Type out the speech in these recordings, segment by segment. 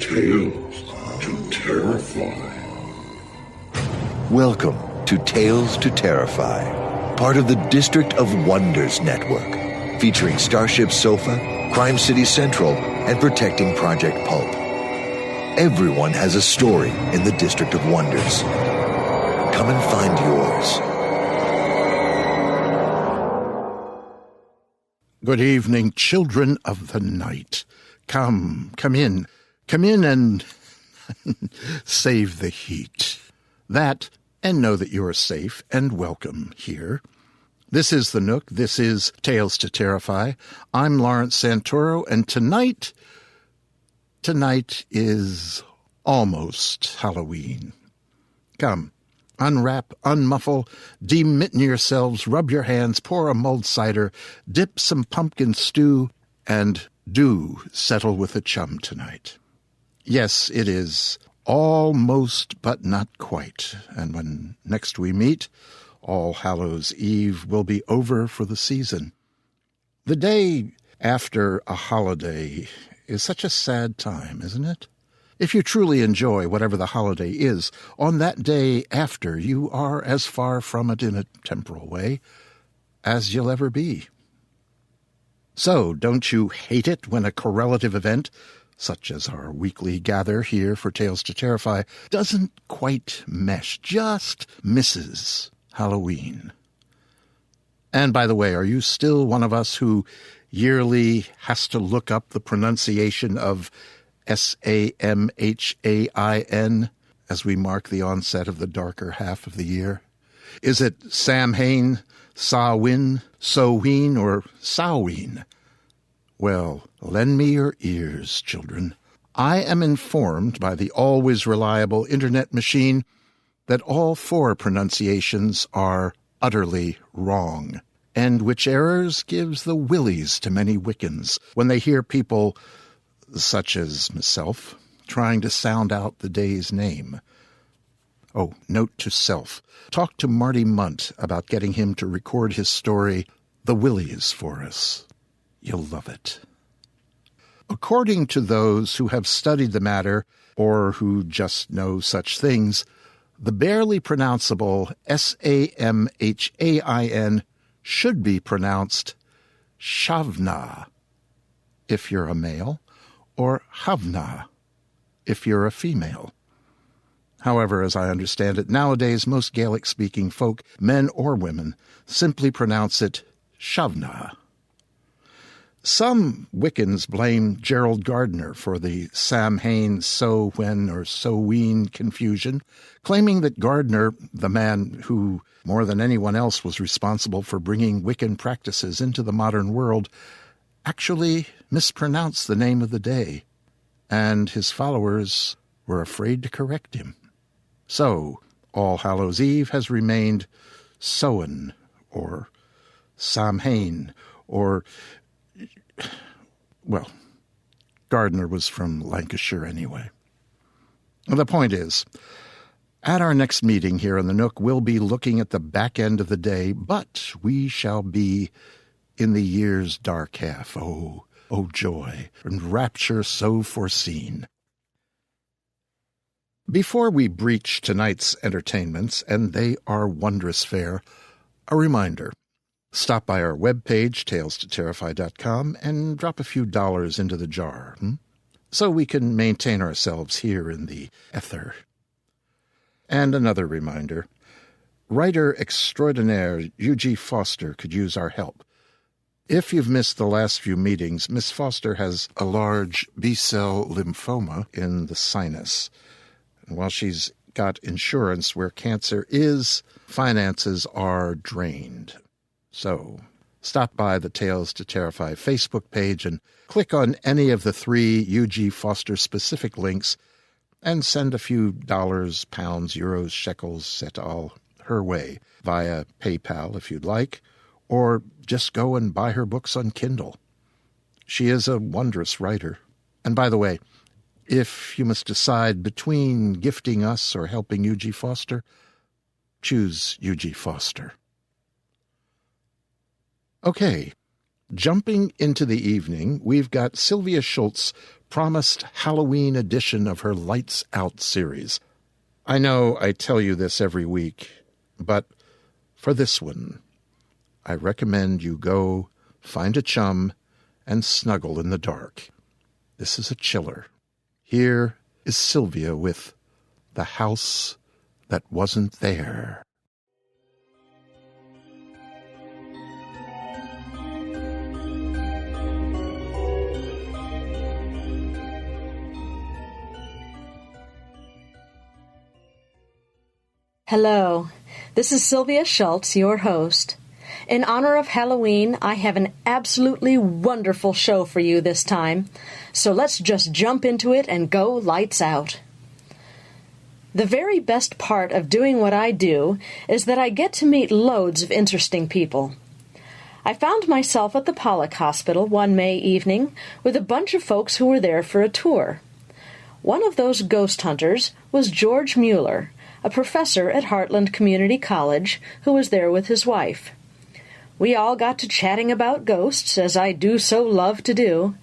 Tales to Terrify. Welcome to Tales to Terrify, part of the District of Wonders network, featuring Starship Sofa, Crime City Central, and Protecting Project Pulp. Everyone has a story in the District of Wonders. Come and find yours. Good evening, children of the night. Come in and save the heat. That, and know that you are safe and welcome here. This is The Nook. This is Tales to Terrify. I'm Lawrence Santoro, and tonight is almost Halloween. Come, unwrap, unmuffle, demitten yourselves, rub your hands, pour a mulled cider, dip some pumpkin stew, and do settle with a chum tonight. Yes, it is almost but not quite, and when next we meet, All Hallows' Eve will be over for the season. The day after a holiday is such a sad time, isn't it? If you truly enjoy whatever the holiday is, on that day after you are as far from it in a temporal way as you'll ever be. So, don't you hate it when a correlative event, such as our weekly gather here for Tales to Terrify, doesn't quite mesh, just misses Halloween? And by the way, are you still one of us who yearly has to look up the pronunciation of Samhain as we mark the onset of the darker half of the year? Is it Samhain, Samhain, Soween, or Samhain? Well, lend me your ears, children. I am informed by the always reliable internet machine that all four pronunciations are utterly wrong, and which errors gives the willies to many Wiccans when they hear people, such as myself, trying to sound out the day's name. Oh, note to self. Talk to Marty Munt about getting him to record his story, The Willies, for us. You'll love it. According to those who have studied the matter, or who just know such things, the barely pronounceable Samhain should be pronounced Shavna if you're a male, or Havna if you're a female. However, as I understand it, nowadays most Gaelic-speaking folk, men or women, simply pronounce it Shavna. Some Wiccans blame Gerald Gardner for the Samhain, Samhain, or Samhain confusion, claiming that Gardner, the man who more than anyone else was responsible for bringing Wiccan practices into the modern world, actually mispronounced the name of the day, and his followers were afraid to correct him. So, All Hallows' Eve has remained Samhain, or Samhain, or, well, Gardner was from Lancashire anyway. The point is, at our next meeting here in the Nook, we'll be looking at the back end of the day, but we shall be in the year's dark half. Oh joy, and rapture so foreseen. Before we breach tonight's entertainments, and they are wondrous fair, a reminder. Stop by our webpage, talestoterrify.com, and drop a few dollars into the jar, so we can maintain ourselves here in the ether. And another reminder. Writer extraordinaire U.G. Foster could use our help. If you've missed the last few meetings, Miss Foster has a large B-cell lymphoma in the sinus. And while she's got insurance where cancer is, finances are drained. So, stop by the Tales to Terrify Facebook page and click on any of the 3 U.G. Foster-specific links and send a few dollars, pounds, euros, shekels, et al. Her way via PayPal if you'd like, or just go and buy her books on Kindle. She is a wondrous writer. And by the way, if you must decide between gifting us or helping U.G. Foster, choose U.G. Foster. Okay, Jumping into the evening, we've got Sylvia Shults' promised Halloween edition of her Lights Out series. I know I tell you this every week, but for this one, I recommend you go find a chum and snuggle in the dark. This is a chiller. Here is Sylvia with The House That Wasn't There. Hello, this is Sylvia Shults, your host. In honor of Halloween, I have an absolutely wonderful show for you this time, so let's just jump into it and go lights out. The very best part of doing what I do is that I get to meet loads of interesting people. I found myself at the Pollock Hospital one May evening with a bunch of folks who were there for a tour. One of those ghost hunters was George Mueller, a professor at Heartland Community College who was there with his wife. We all got to chatting about ghosts, as I do so love to do,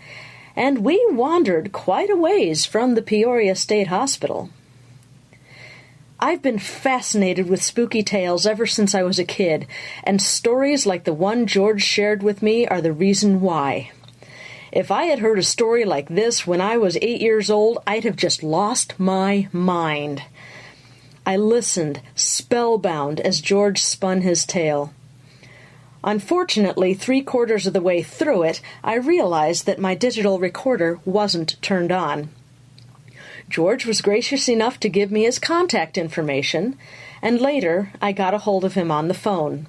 and we wandered quite a ways from the Peoria State Hospital. I've been fascinated with spooky tales ever since I was a kid, and stories like the one George shared with me are the reason why. If I had heard a story like this when I was 8 years old, I'd have just lost my mind. I listened, spellbound, as George spun his tale. Unfortunately, 3/4 of the way through it, I realized that my digital recorder wasn't turned on. George was gracious enough to give me his contact information, and later I got a hold of him on the phone.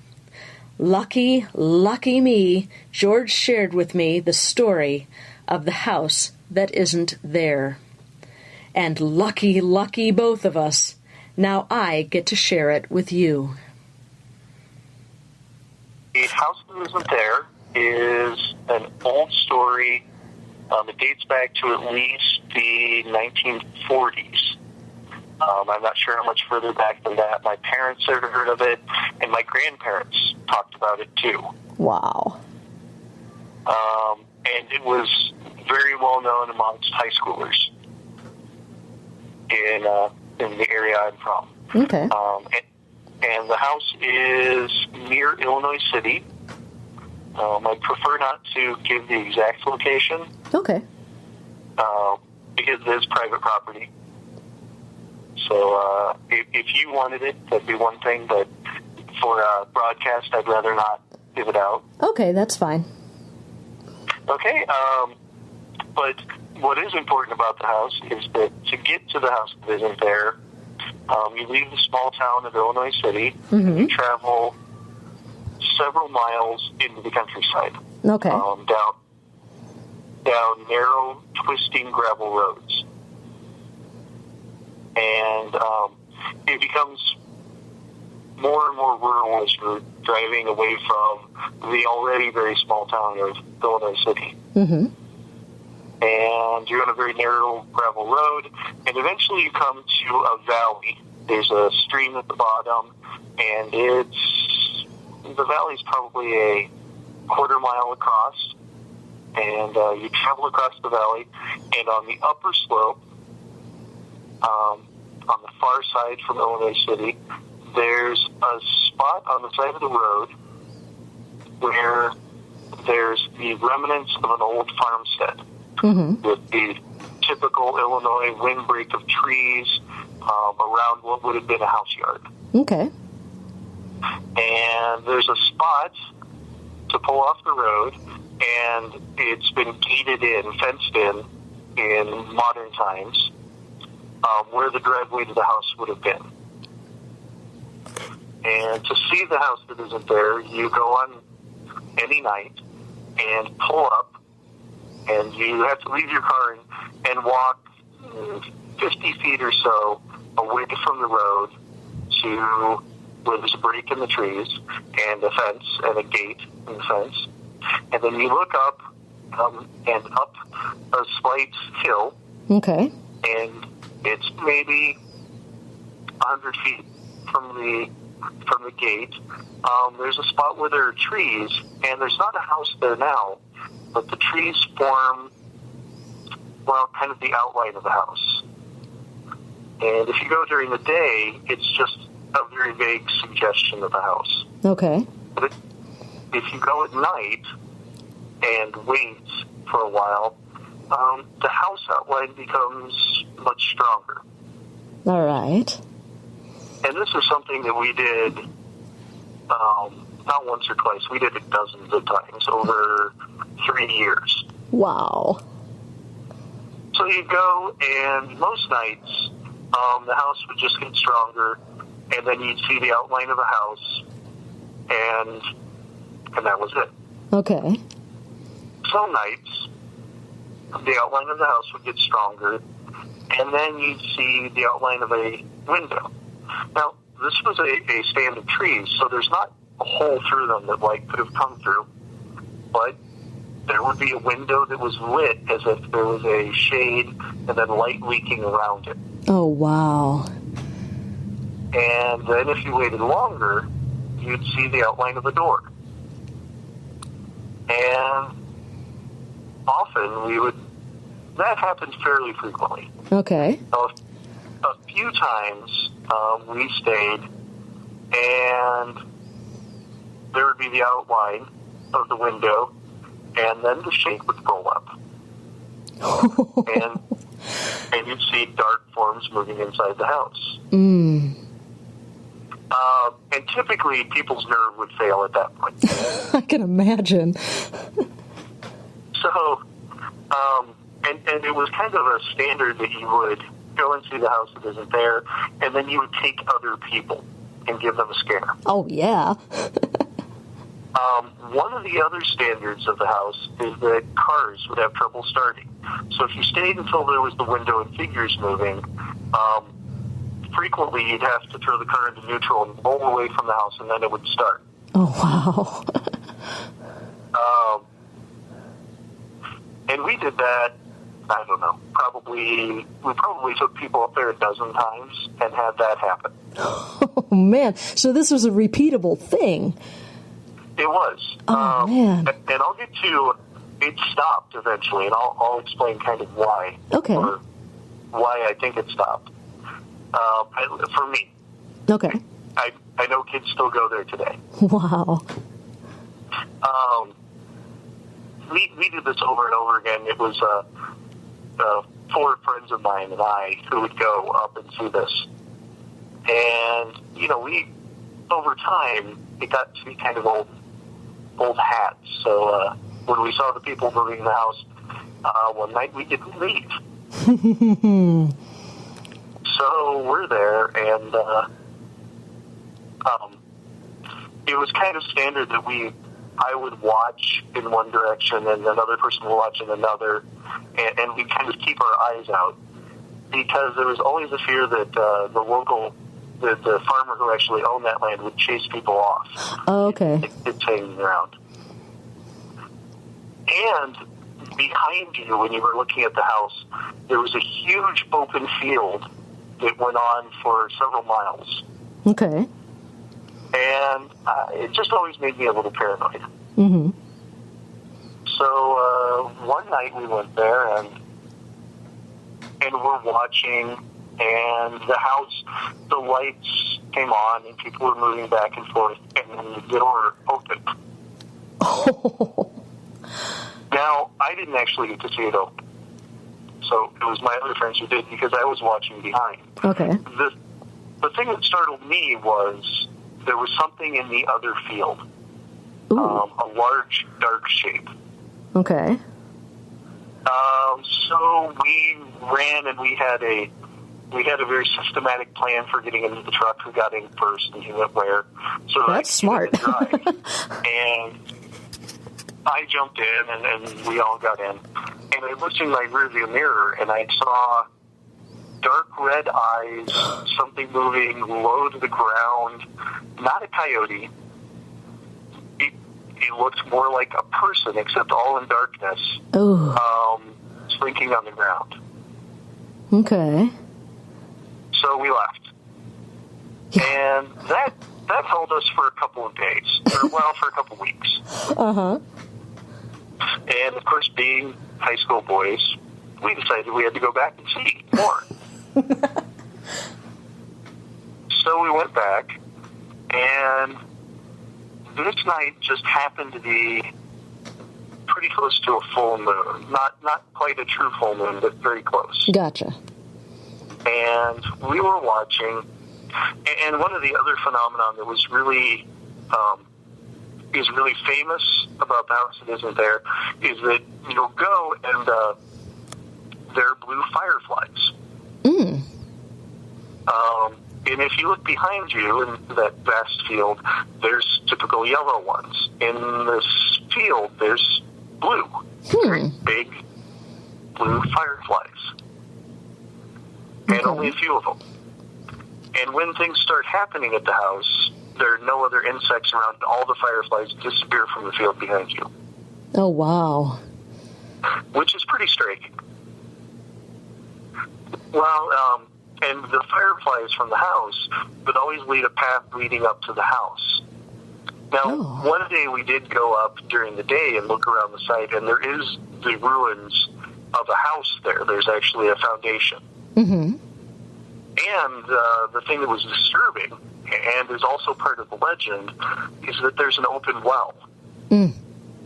Lucky, lucky me, George shared with me the story of the house that isn't there. And lucky, lucky both of us. Now I get to share it with you. The House That Isn't There is an old story. It dates back to at least the 1940s. I'm not sure how much further back than that. My parents had heard of it, and my grandparents talked about it too. Wow. And it was very well known amongst high schoolers in the area I'm from. Okay. And the house is near Illinois City. I prefer not to give the exact location. Okay. Because it is private property. So if you wanted it, that'd be one thing, but for a broadcast, I'd rather not give it out. Okay, that's fine. Okay, but what is important about the house is that to get to the house that isn't there, you leave the small town of Illinois City, and you travel several miles into the countryside. Okay. Down narrow, twisting gravel roads. And it becomes more and more rural as you're driving away from the already very small town of Illinois City. Mm-hmm. And you're on a very narrow gravel road, and eventually you come to a valley. There's a stream at the bottom, and the valley's probably a quarter mile across, and you travel across the valley, and on the upper slope, on the far side from Illinois City, there's a spot on the side of the road where there's the remnants of an old farmstead with the typical Illinois windbreak of trees around what would have been a house yard. Okay. And there's a spot to pull off the road, and it's been gated in, fenced in modern times, where the driveway to the house would have been. And to see the house that isn't there, you go on any night and pull up, and you have to leave your car and walk 50 feet or so away from the road to where there's a break in the trees and a fence and a gate in the fence. And then you look up and up a slight hill. Okay. And it's maybe 100 feet from the from the gate, there's a spot where there are trees, and there's not a house there now, but the trees form, well, kind of the outline of the house. And if you go during the day, it's just a very vague suggestion of the house. Okay. But if you go at night and wait for a while, the house outline becomes much stronger. All right. And this is something that we did not once or twice. We did it dozens of times over 3 years. Wow. So you'd go, and most nights, the house would just get stronger, and then you'd see the outline of the house, and that was it. Okay. Some nights, the outline of the house would get stronger, and then you'd see the outline of a window. Now, this was a stand of trees, so there's not a hole through them that light could have come through, but there would be a window that was lit as if there was a shade and then light leaking around it. Oh, wow. And then if you waited longer, you'd see the outline of a door. And often that happened fairly frequently. Okay. A few times we stayed, and there would be the outline of the window, and then the shade would roll up. and you'd see dark forms moving inside the house. Mm. And typically, people's nerve would fail at that point. I can imagine. So, and it was kind of a standard that you would go and see the house that isn't there, and then you would take other people and give them a scare. Oh, yeah. One of the other standards of the house is that cars would have trouble starting. So if you stayed until there was the window and figures moving, frequently you'd have to throw the car into neutral and roll away from the house, and then it would start. Oh, wow. And we did that, I don't know, we probably took people up there a dozen times and had that happen. Oh, man. So this was a repeatable thing. It was. Oh, man. And I'll get to, it stopped eventually, and I'll explain kind of why. Okay. Or why I think it stopped. For me. Okay. I know kids still go there today. Wow. We did this over and over again. It was 4 friends of mine and I who would go up and see this. And, over time, it got to be kind of old hats. So when we saw the people moving in the house, one night we didn't leave. So we're there, and it was kind of standard that I would watch in one direction, and another person would watch in another, and we kind of keep our eyes out, because there was always a fear that the farmer who actually owned that land would chase people off. Oh, okay. It's hanging around. And behind you, when you were looking at the house, there was a huge open field that went on for several miles. Okay. And it just always made me a little paranoid. Mm-hmm. So one night we went there, and we're watching, and the house, the lights came on, and people were moving back and forth, and then the door opened. Oh. Now, I didn't actually get to see it open. So it was my other friends who did, because I was watching behind. Okay. The thing that startled me was there was something in the other field. A large, dark shape. Okay. So we ran, and we had a very systematic plan for getting into the truck. Who got in first, and who went where. So that's smart. And I jumped in, and we all got in. And I looked in my rearview mirror, and I saw dark red eyes, something moving low to the ground. Not a coyote. It looked more like a person, except all in darkness. Oh. Slinking on the ground. Okay. So we left. And that held us for a couple of days, or, for a couple of weeks. Uh-huh. And, of course, being high school boys, we decided we had to go back and see more. So we went back, and this night just happened to be pretty close to a full moon. Not quite a true full moon, but very close. Gotcha. And we were watching, and one of the other phenomenon that was really is really famous about the house that isn't there is that you'll go and there are blue fireflies. Mm. And if you look behind you in that vast field, there's typical yellow ones. In this field, there's blue. Very big blue fireflies. And only a few of them. And when things start happening at the house, there are no other insects around. All the fireflies disappear from the field behind you. Oh, wow. Which is pretty striking. Well, and the fireflies from the house would always lead a path leading up to the house. Now, one day we did go up during the day and look around the site, and there is the ruins of a house there. There's actually a foundation. Mm-hmm. And the thing that was disturbing, and is also part of the legend, is that there's an open well. Mm.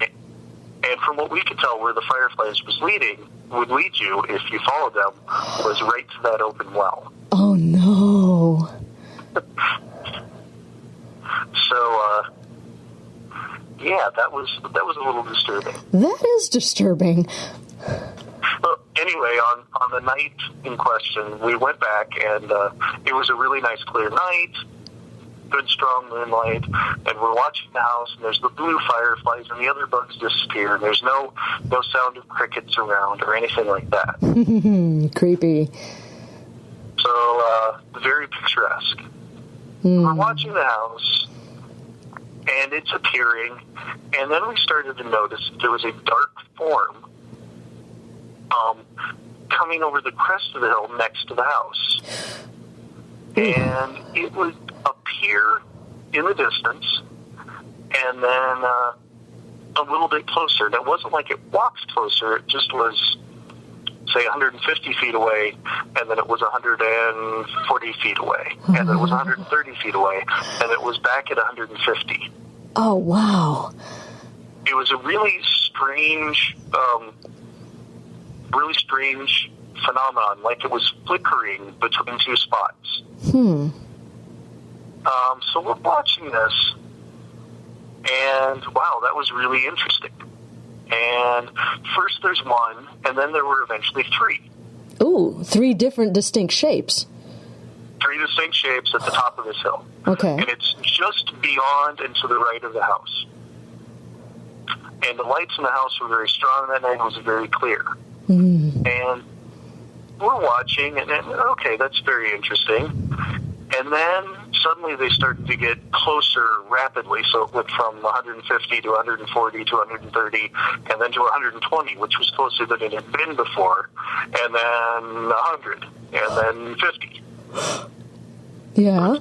And from what we could tell, where the fireflies would lead you, if you followed them, was right to that open well. Oh, no. So, yeah, that was a little disturbing. That is disturbing. Well, anyway, on the night in question, we went back, and it was a really nice, clear night, good, strong moonlight, and we're watching the house, and there's the blue fireflies, and the other bugs disappear, and there's no sound of crickets around or anything like that. Creepy. So, very picturesque. We're watching the house, and it's appearing, and then we started to notice there was a dark form coming over the crest of the hill next to the house. And it would appear in the distance, and then a little bit closer. And it wasn't like it walked closer, it just was, say, 150 feet away, and then it was 140 feet away, and then it was 130 feet away, and it was back at 150. Oh, wow. It was a really strange phenomenon, like it was flickering between two spots. So we're watching this, and wow, that was really interesting. And first there's one, and then there were eventually three. Ooh, 3 different distinct shapes. 3 distinct shapes at the top of this hill. Okay. And it's just beyond and to the right of the house. And the lights in the house were very strong that night, and it was very clear. And we're watching, and okay, that's very interesting. And then suddenly they started to get closer rapidly, so it went from 150 to 140 to 130, and then to 120, which was closer than it had been before, and then 100, and then 50. Yeah.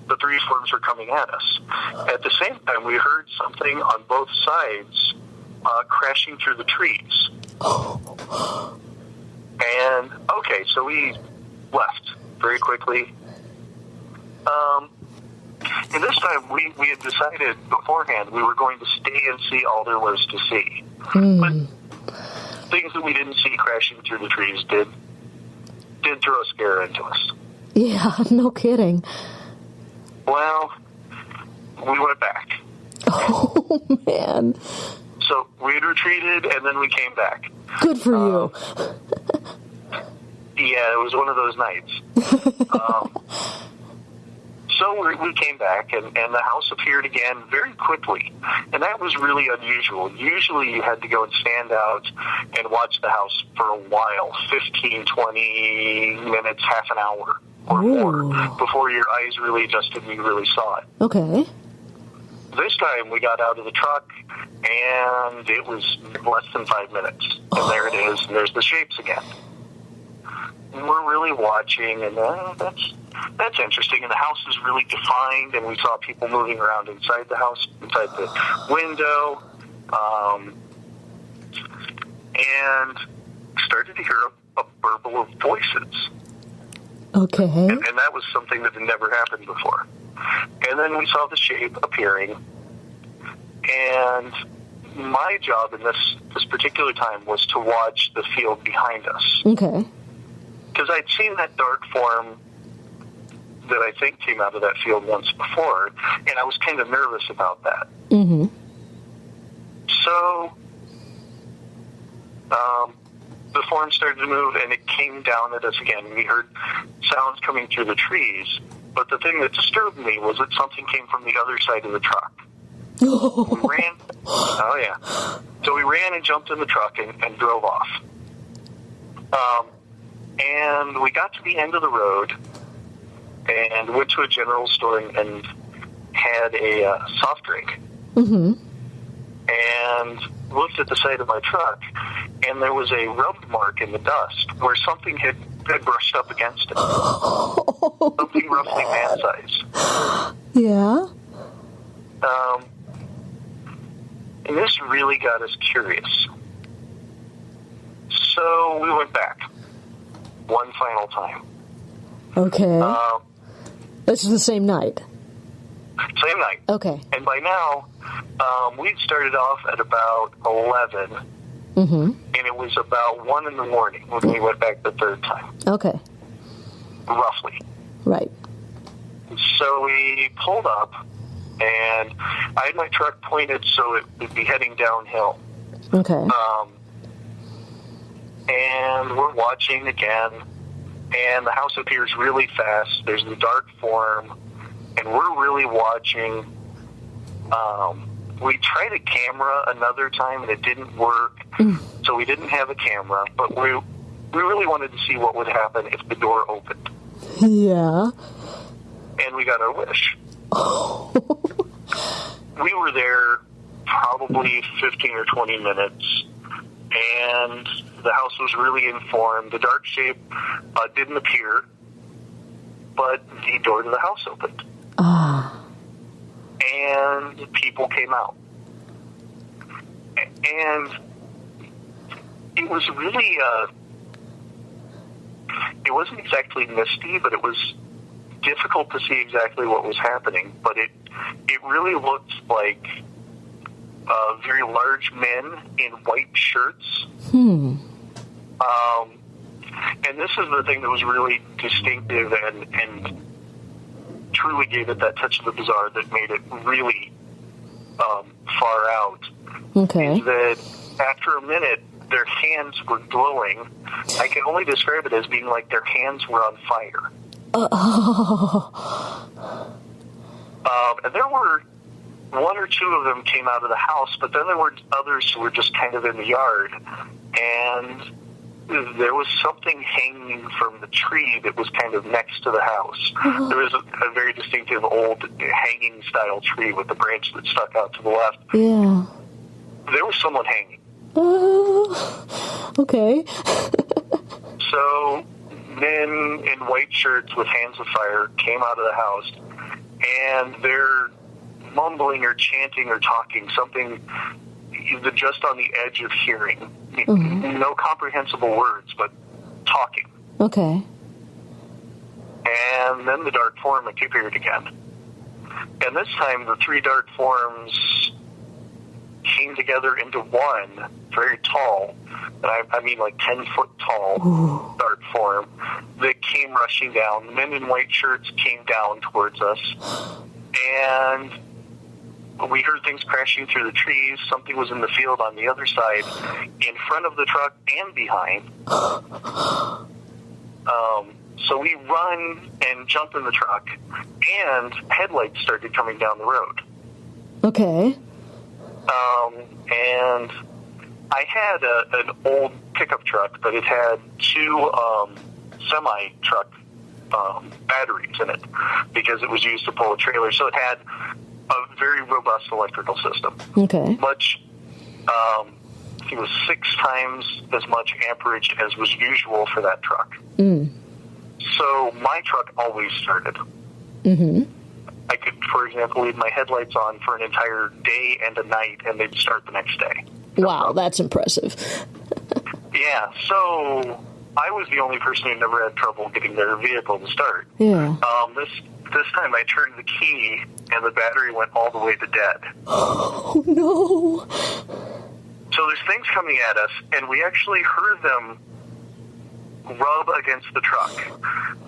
The 3 forms were coming at us. At the same time, we heard something on both sides crashing through the trees. And, okay, so we left very quickly. And this time we had decided beforehand we were going to stay and see all there was to see. But things that we didn't see crashing through the trees did throw a scare into us. Yeah, no kidding. Well, we went back. Oh, man. So we had retreated, and then we came back. Good for you. Yeah, it was one of those nights. So we came back, and the house appeared again very quickly. And that was really unusual. Usually you had to go and stand out and watch the house for a while, 15, 20 minutes, half an hour or more, before your eyes really adjusted and you really saw it. Okay. This time we got out of the truck, and it was less than 5 minutes. And there it is, and there's the shapes again. we're really watching, and that's interesting. And the house is really defined, and we saw people moving around inside the house, inside the window, and started to hear a burble of voices. Okay. And that was something that had never happened before. And then we saw the shape appearing, and my job in this particular time was to watch the field behind us. Okay. Because I'd seen that dark form that I think came out of that field once before, and I was kind of nervous about that. Mm-hmm. So the form started to move, and it came down at us again. We heard sounds coming through the trees, but the thing that disturbed me was that something came from the other side of the truck. We ran. Oh, yeah. So we ran and jumped in the truck and drove off. And we got to the end of the road and went to a general store and had a soft drink. Mm-hmm. And looked at the side of my truck, and there was a rub mark in the dust where something had brushed up against it. Something roughly man-sized. Yeah. And this really got us curious. So we went back one final time. Okay. This is the same night. Same night. Okay. And by now, we'd started off at about 11, Mm-hmm. and it was about 1 in the morning when we went back the third time, Okay. roughly. Right. So we pulled up, and I had my truck pointed so it would be heading downhill. Okay. And we're watching again, and the house appears really fast. There's the dark form, and we're really watching. We tried a camera another time, and it didn't work, so we didn't have a camera, but we really wanted to see what would happen if the door opened. Yeah. And we got our wish. We were there probably 15 or 20 minutes, and the house was really informed. The dark shape didn't appear, but the door to the house opened. And people came out. And it was really, it wasn't exactly misty, but it was difficult to see exactly what was happening. But it really looked like very large men in white shirts. Hmm. And this is the thing that was really distinctive and truly gave it that touch of the bizarre that made it really far out. Okay. Is that after a minute, their hands were glowing. I can only describe it as being like their hands were on fire. And there were 1 or 2 of them came out of the house, but then there were others who were just kind of in the yard. And there was something hanging from the tree that was kind of next to the house. There was a very distinctive old hanging style tree with a branch that stuck out to the left. Yeah. There was someone hanging. Okay. So men in white shirts with hands of fire came out of the house, and they're mumbling or chanting or talking something just on the edge of hearing. Mm-hmm. No comprehensible words, but talking. Okay. And then the dark form appeared again. And this time the 3 dark forms came together into one, very tall, and I mean like 10-foot tall. Ooh. Dark form that came rushing down. The men in white shirts came down towards us, and we heard things crashing through the trees. Something was in the field on the other side, in front of the truck and behind. So we run and jump in the truck, and headlights started coming down the road. Okay. And I had an old pickup truck, but it had 2 semi-truck batteries in it because it was used to pull a trailer. So it had a very robust electrical system. Okay. Much think it was 6 times as much amperage as was usual for that truck. So my truck always started. I could, for example, leave my headlights on for an entire day and a night, and they'd start the next day. Wow, that's impressive. Yeah, so I was the only person who never had trouble getting their vehicle to start. Yeah. This time I turned the key, and the battery went all the way to dead. Oh, no. So there's things coming at us, and we actually heard them rub against the truck.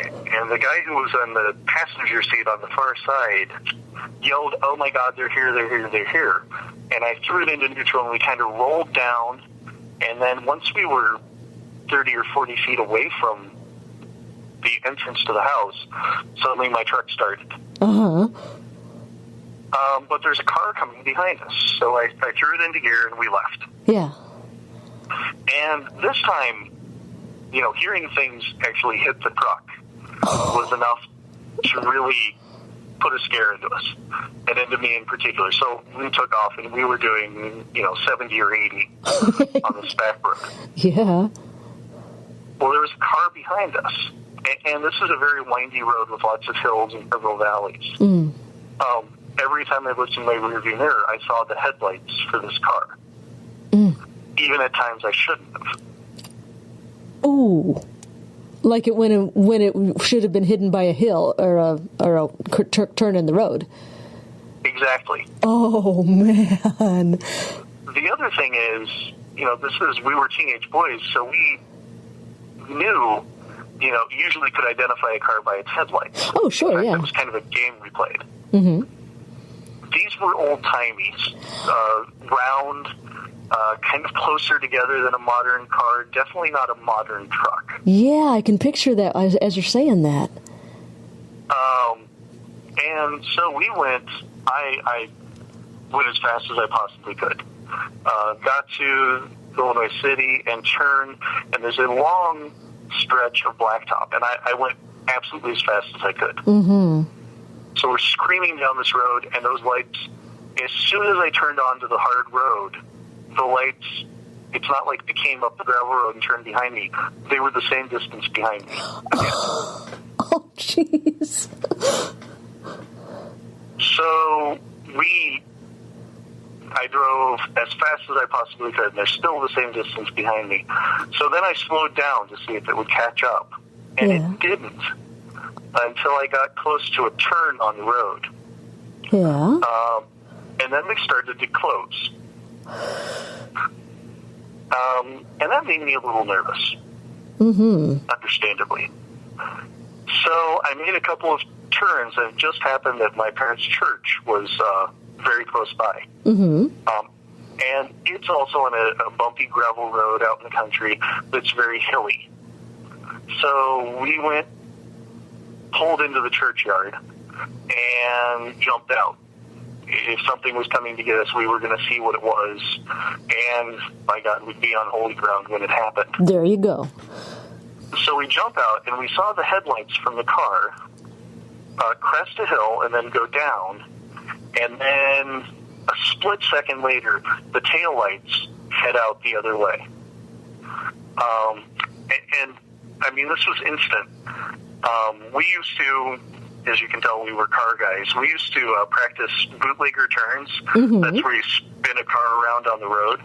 And the guy who was on the passenger seat on the far side yelled, "Oh my God, they're here, they're here, they're here." And I threw it into neutral, and we kind of rolled down. And then once we were 30 or 40 feet away from the entrance to the house, suddenly my truck started. But there's a car coming behind us. So I threw it into gear, and we left. Yeah. And this time, hearing things actually hit the truck was enough to really put a scare into us, and into me in particular. So we took off, and we were doing, 70 or 80 on the SPAC road. Yeah. Well, there was a car behind us, and this is a very windy road with lots of hills and several valleys. Every time I looked in my rearview mirror, I saw the headlights for this car. Even at times I shouldn't have. Ooh. Like when it should have been hidden by a hill or a turn in the road. Exactly. Oh, man. The other thing is, we were teenage boys, so we knew, usually could identify a car by its headlights. Oh, sure, yeah. It was kind of a game we played. These were old-timey, round, kind of closer together than a modern car, definitely not a modern truck. Yeah, I can picture that as you're saying that. And so we went, I went as fast as I possibly could. Got to Illinois City and turned, and there's a long stretch of blacktop, and I went absolutely as fast as I could. So we're screaming down this road, and those lights, as soon as I turned onto the hard road, the lights, it's not like they came up the gravel road and turned behind me. They were the same distance behind me. Oh, jeez. So I drove as fast as I possibly could, and they're still the same distance behind me. So then I slowed down to see if it would catch up, and it didn't until I got close to a turn on the road. Yeah. And then they started to close. And that made me a little nervous, understandably. So I made a couple of turns, and it just happened that my parents' church was very close by. And it's also on a bumpy gravel road out in the country that's very hilly. So we pulled into the churchyard and jumped out. If something was coming to get us, we were going to see what it was, and by God, we'd be on holy ground when it happened. There you go. So we jump out, and we saw the headlights from the car crest a hill and then go down, and then a split second later, the taillights head out the other way. And I mean, this was instant. We used to, as you can tell, we were car guys. We used to practice bootlegger turns. That's where you spin a car around on the road.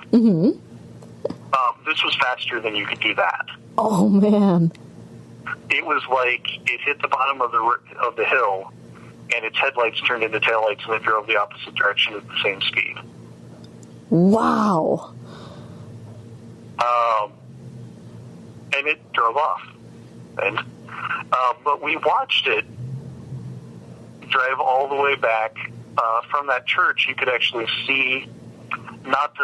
This was faster than you could do that. Oh, man. It was like it hit the bottom of the hill, and its headlights turned into taillights, and it drove the opposite direction at the same speed. Wow. And it drove off. And but we watched it drive all the way back from that church. You could actually see not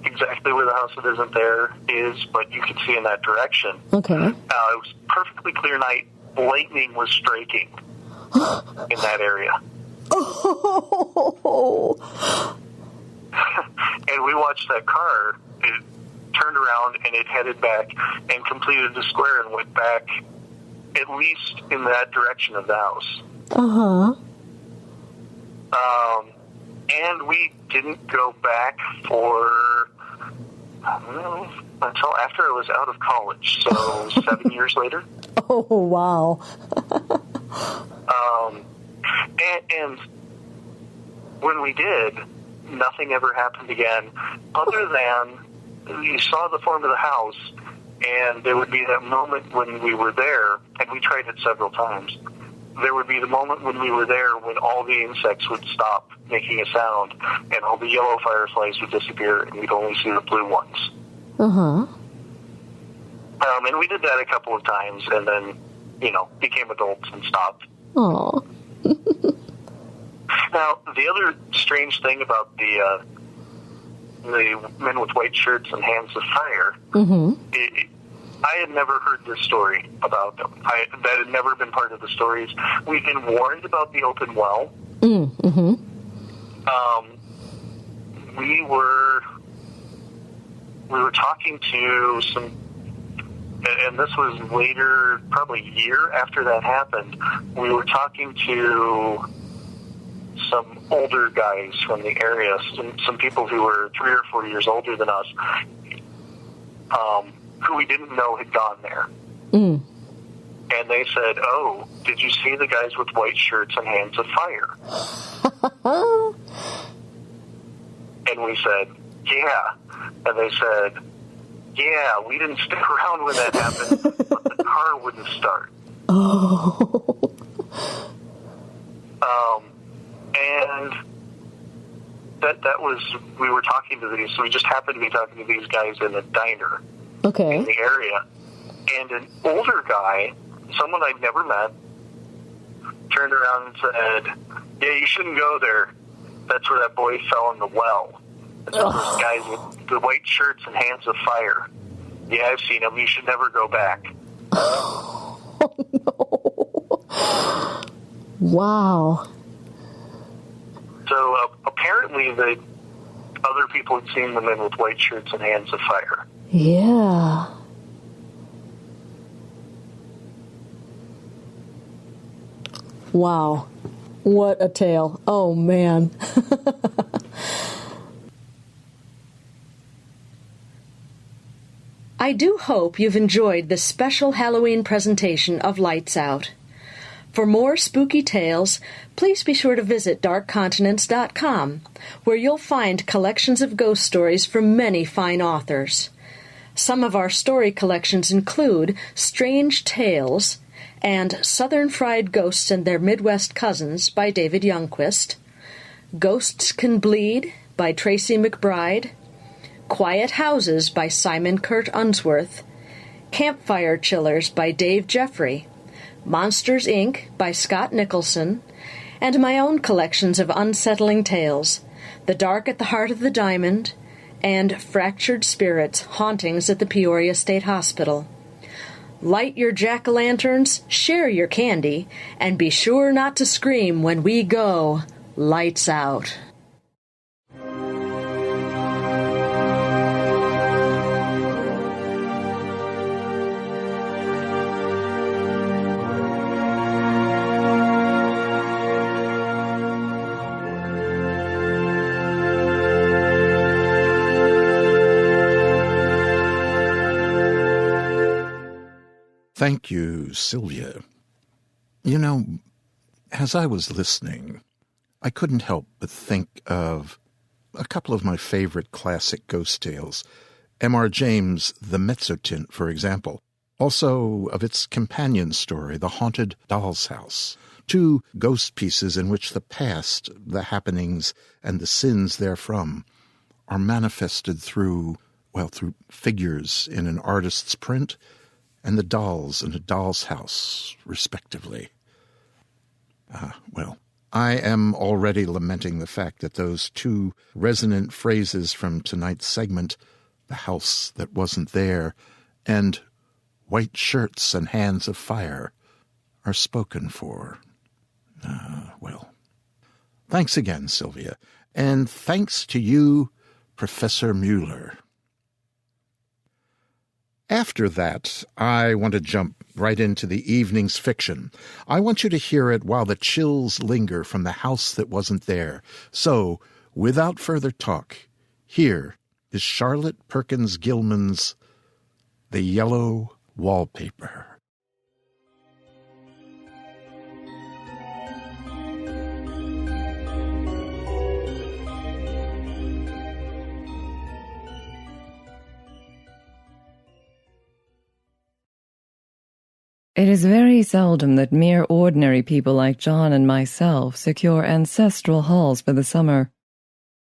exactly where the house that isn't there is, but you could see in that direction. Okay. It was perfectly clear night. Lightning was striking in that area. Oh. And we watched that car. It turned around and it headed back and completed the square and went back at least in that direction of the house. And we didn't go back for Until after I was out of college, so 7 years later. Oh, wow. And when we did, nothing ever happened again, other than you saw the form of the house, and there would be that moment when we were there, and we tried it several times. There would be the moment when we were there when all the insects would stop making a sound, and all the yellow fireflies would disappear, and we'd only see the blue ones. Uh-huh. And we did that a couple of times, and then, became adults and stopped. Aw. Now, the other strange thing about the men with white shirts and hands of fire, I had never heard this story about them. That had never been part of the stories. We've been warned about the open well. Mm-hmm. We were talking to some, and this was later, probably a year after that happened, we were talking to some older guys from the area, some people who were 3 or 4 years older than us, who we didn't know had gone there. Mm. And they said, "Oh, did you see the guys with white shirts and hands of fire?" And we said, "Yeah." And they said, "Yeah, we didn't stick around when that happened, but the car wouldn't start." Oh. And that was, we were talking to these, so we just happened to be talking to these guys in a diner in the area. And an older guy, someone I'd never met, turned around and said, "Yeah, you shouldn't go there. That's where that boy fell in the well. Those guys with the white shirts and hands of fire. Yeah, I've seen them. You should never go back." Oh, no. Wow. So apparently the other people had seen the men with white shirts and hands of fire. Yeah. Wow. What a tale. Oh, man. I do hope you've enjoyed this special Halloween presentation of Lights Out. For more spooky tales, please be sure to visit darkcontinents.com, where you'll find collections of ghost stories from many fine authors. Some of our story collections include Strange Tales and Southern Fried Ghosts and Their Midwest Cousins by David Youngquist, Ghosts Can Bleed by Tracy McBride, Quiet Houses by Simon Kurt Unsworth, Campfire Chillers by Dave Jeffrey, Monsters, Inc. by Scott Nicholson, and my own collections of unsettling tales, The Dark at the Heart of the Diamond, and Fractured Spirits, Hauntings at the Peoria State Hospital. Light your jack-o'-lanterns, share your candy, and be sure not to scream when we go Lights Out. Thank you, Sylvia. As I was listening, I couldn't help but think of a couple of my favorite classic ghost tales. M.R. James' The Mezzotint, for example. Also of its companion story, The Haunted Doll's House. 2 ghost pieces in which the past, the happenings, and the sins therefrom are manifested through figures in an artist's print and the dolls in a doll's house, respectively. I am already lamenting the fact that those 2 resonant phrases from tonight's segment, the house that wasn't there, and white shirts and hands of fire, are spoken for. Thanks again, Sylvia, and thanks to you, Professor Mueller. After that, I want to jump right into the evening's fiction. I want you to hear it while the chills linger from the house that wasn't there. So, without further talk, here is Charlotte Perkins Gilman's The Yellow Wallpaper. It is very seldom that mere ordinary people like John and myself secure ancestral halls for the summer.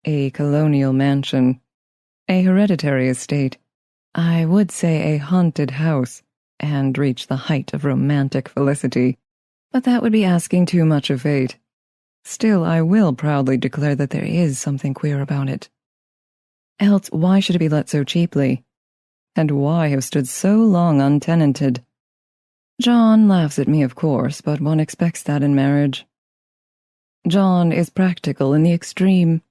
A colonial mansion, a hereditary estate, I would say a haunted house, and reach the height of romantic felicity, but that would be asking too much of fate. Still, I will proudly declare that there is something queer about it. Else, why should it be let so cheaply? And why have stood so long untenanted? John laughs at me, of course, but one expects that in marriage. John is practical in the extreme.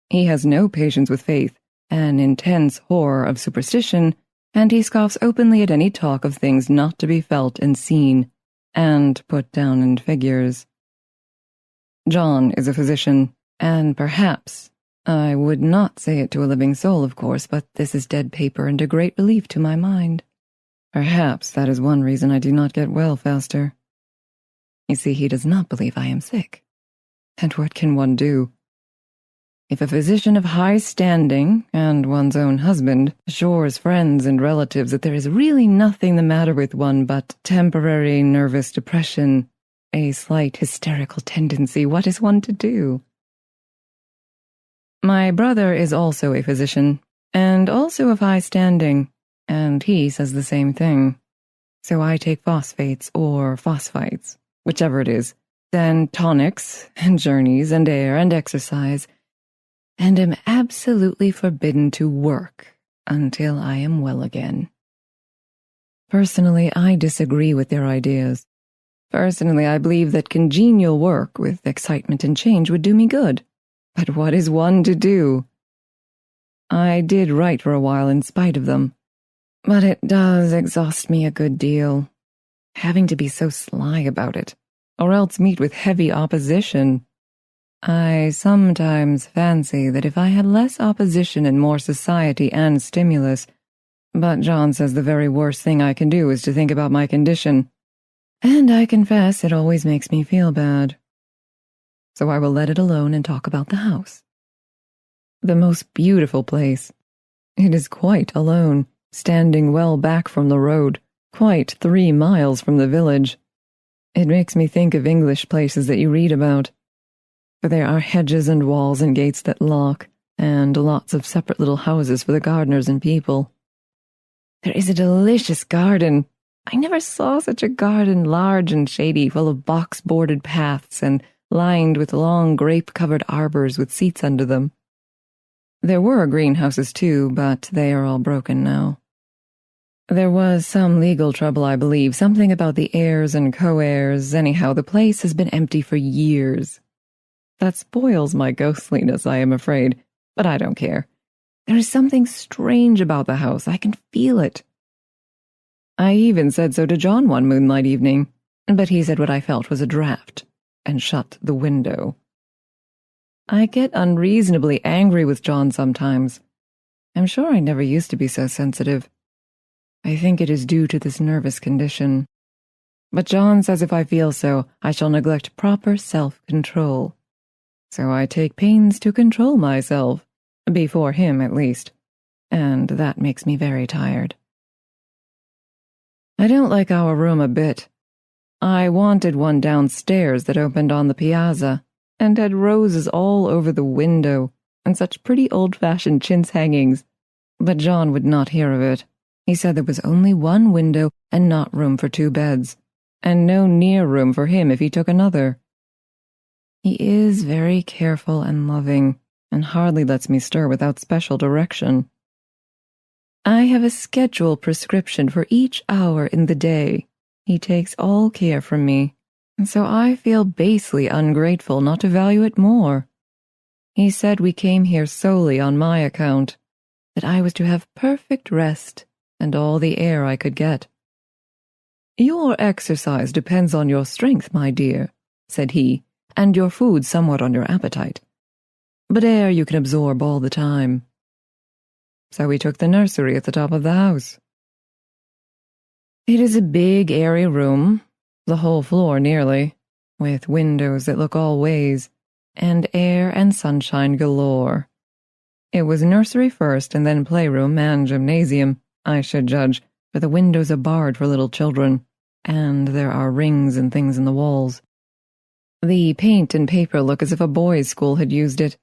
He has no patience with faith, an intense horror of superstition, and he scoffs openly at any talk of things not to be felt and seen, and put down in figures. John is a physician, and perhaps, I would not say it to a living soul, of course, but this is dead paper and a great relief to my mind. Perhaps that is one reason I do not get well faster. You see, he does not believe I am sick. And what can one do? If a physician of high standing, and one's own husband, assures friends and relatives that there is really nothing the matter with one but temporary nervous depression, a slight hysterical tendency, what is one to do? My brother is also a physician, and also of high standing, and he says the same thing. So I take phosphates or phosphites, whichever it is, then tonics, and journeys, and air, and exercise, and am absolutely forbidden to work until I am well again. Personally, I disagree with their ideas. Personally, I believe that congenial work with excitement and change would do me good. But what is one to do? I did write for a while in spite of them, but it does exhaust me a good deal, having to be so sly about it, or else meet with heavy opposition. I sometimes fancy that if I had less opposition and more society and stimulus, but John says the very worst thing I can do is to think about my condition, and I confess it always makes me feel bad. So I will let it alone and talk about the house. The most beautiful place. It is quite alone, standing well back from the road, quite 3 miles from the village. It makes me think of English places that you read about. For there are hedges and walls and gates that lock, and lots of separate little houses for the gardeners and people. There is a delicious garden. I never saw such a garden, large and shady, full of box-boarded paths and lined with long grape-covered arbors with seats under them. There were greenhouses too, but they are all broken now. There was some legal trouble, I believe, something about the heirs and co-heirs. Anyhow, the place has been empty for years. That spoils my ghostliness, I am afraid, but I don't care. There is something strange about the house. I can feel it. I even said so to John one moonlight evening, but he said what I felt was a draught, and shut the window. I get unreasonably angry with John sometimes. I'm sure I never used to be so sensitive. I think it is due to this nervous condition. But John says if I feel so, I shall neglect proper self-control. So I take pains to control myself, before him at least, and that makes me very tired. I don't like our room a bit. I wanted one downstairs that opened on the piazza, and had roses all over the window, and such pretty old-fashioned chintz hangings, but John would not hear of it. He said there was only one window and not room for 2 beds, and no near room for him if he took another. He is very careful and loving, and hardly lets me stir without special direction. I have a schedule prescription for each hour in the day. He takes all care from me, and so I feel basely ungrateful not to value it more. He said we came here solely on my account, that I was to have perfect rest and all the air I could get. Your exercise depends on your strength, my dear, said he, and your food somewhat on your appetite. But air you can absorb all the time. so we took the nursery at the top of the house. It is a big, airy room, the whole floor nearly, with windows that look all ways, and air and sunshine galore. It was nursery first, and then playroom and gymnasium, I should judge, for the windows are barred for little children, and there are rings and things in the walls. The paint and paper look as if a boys' school had used it.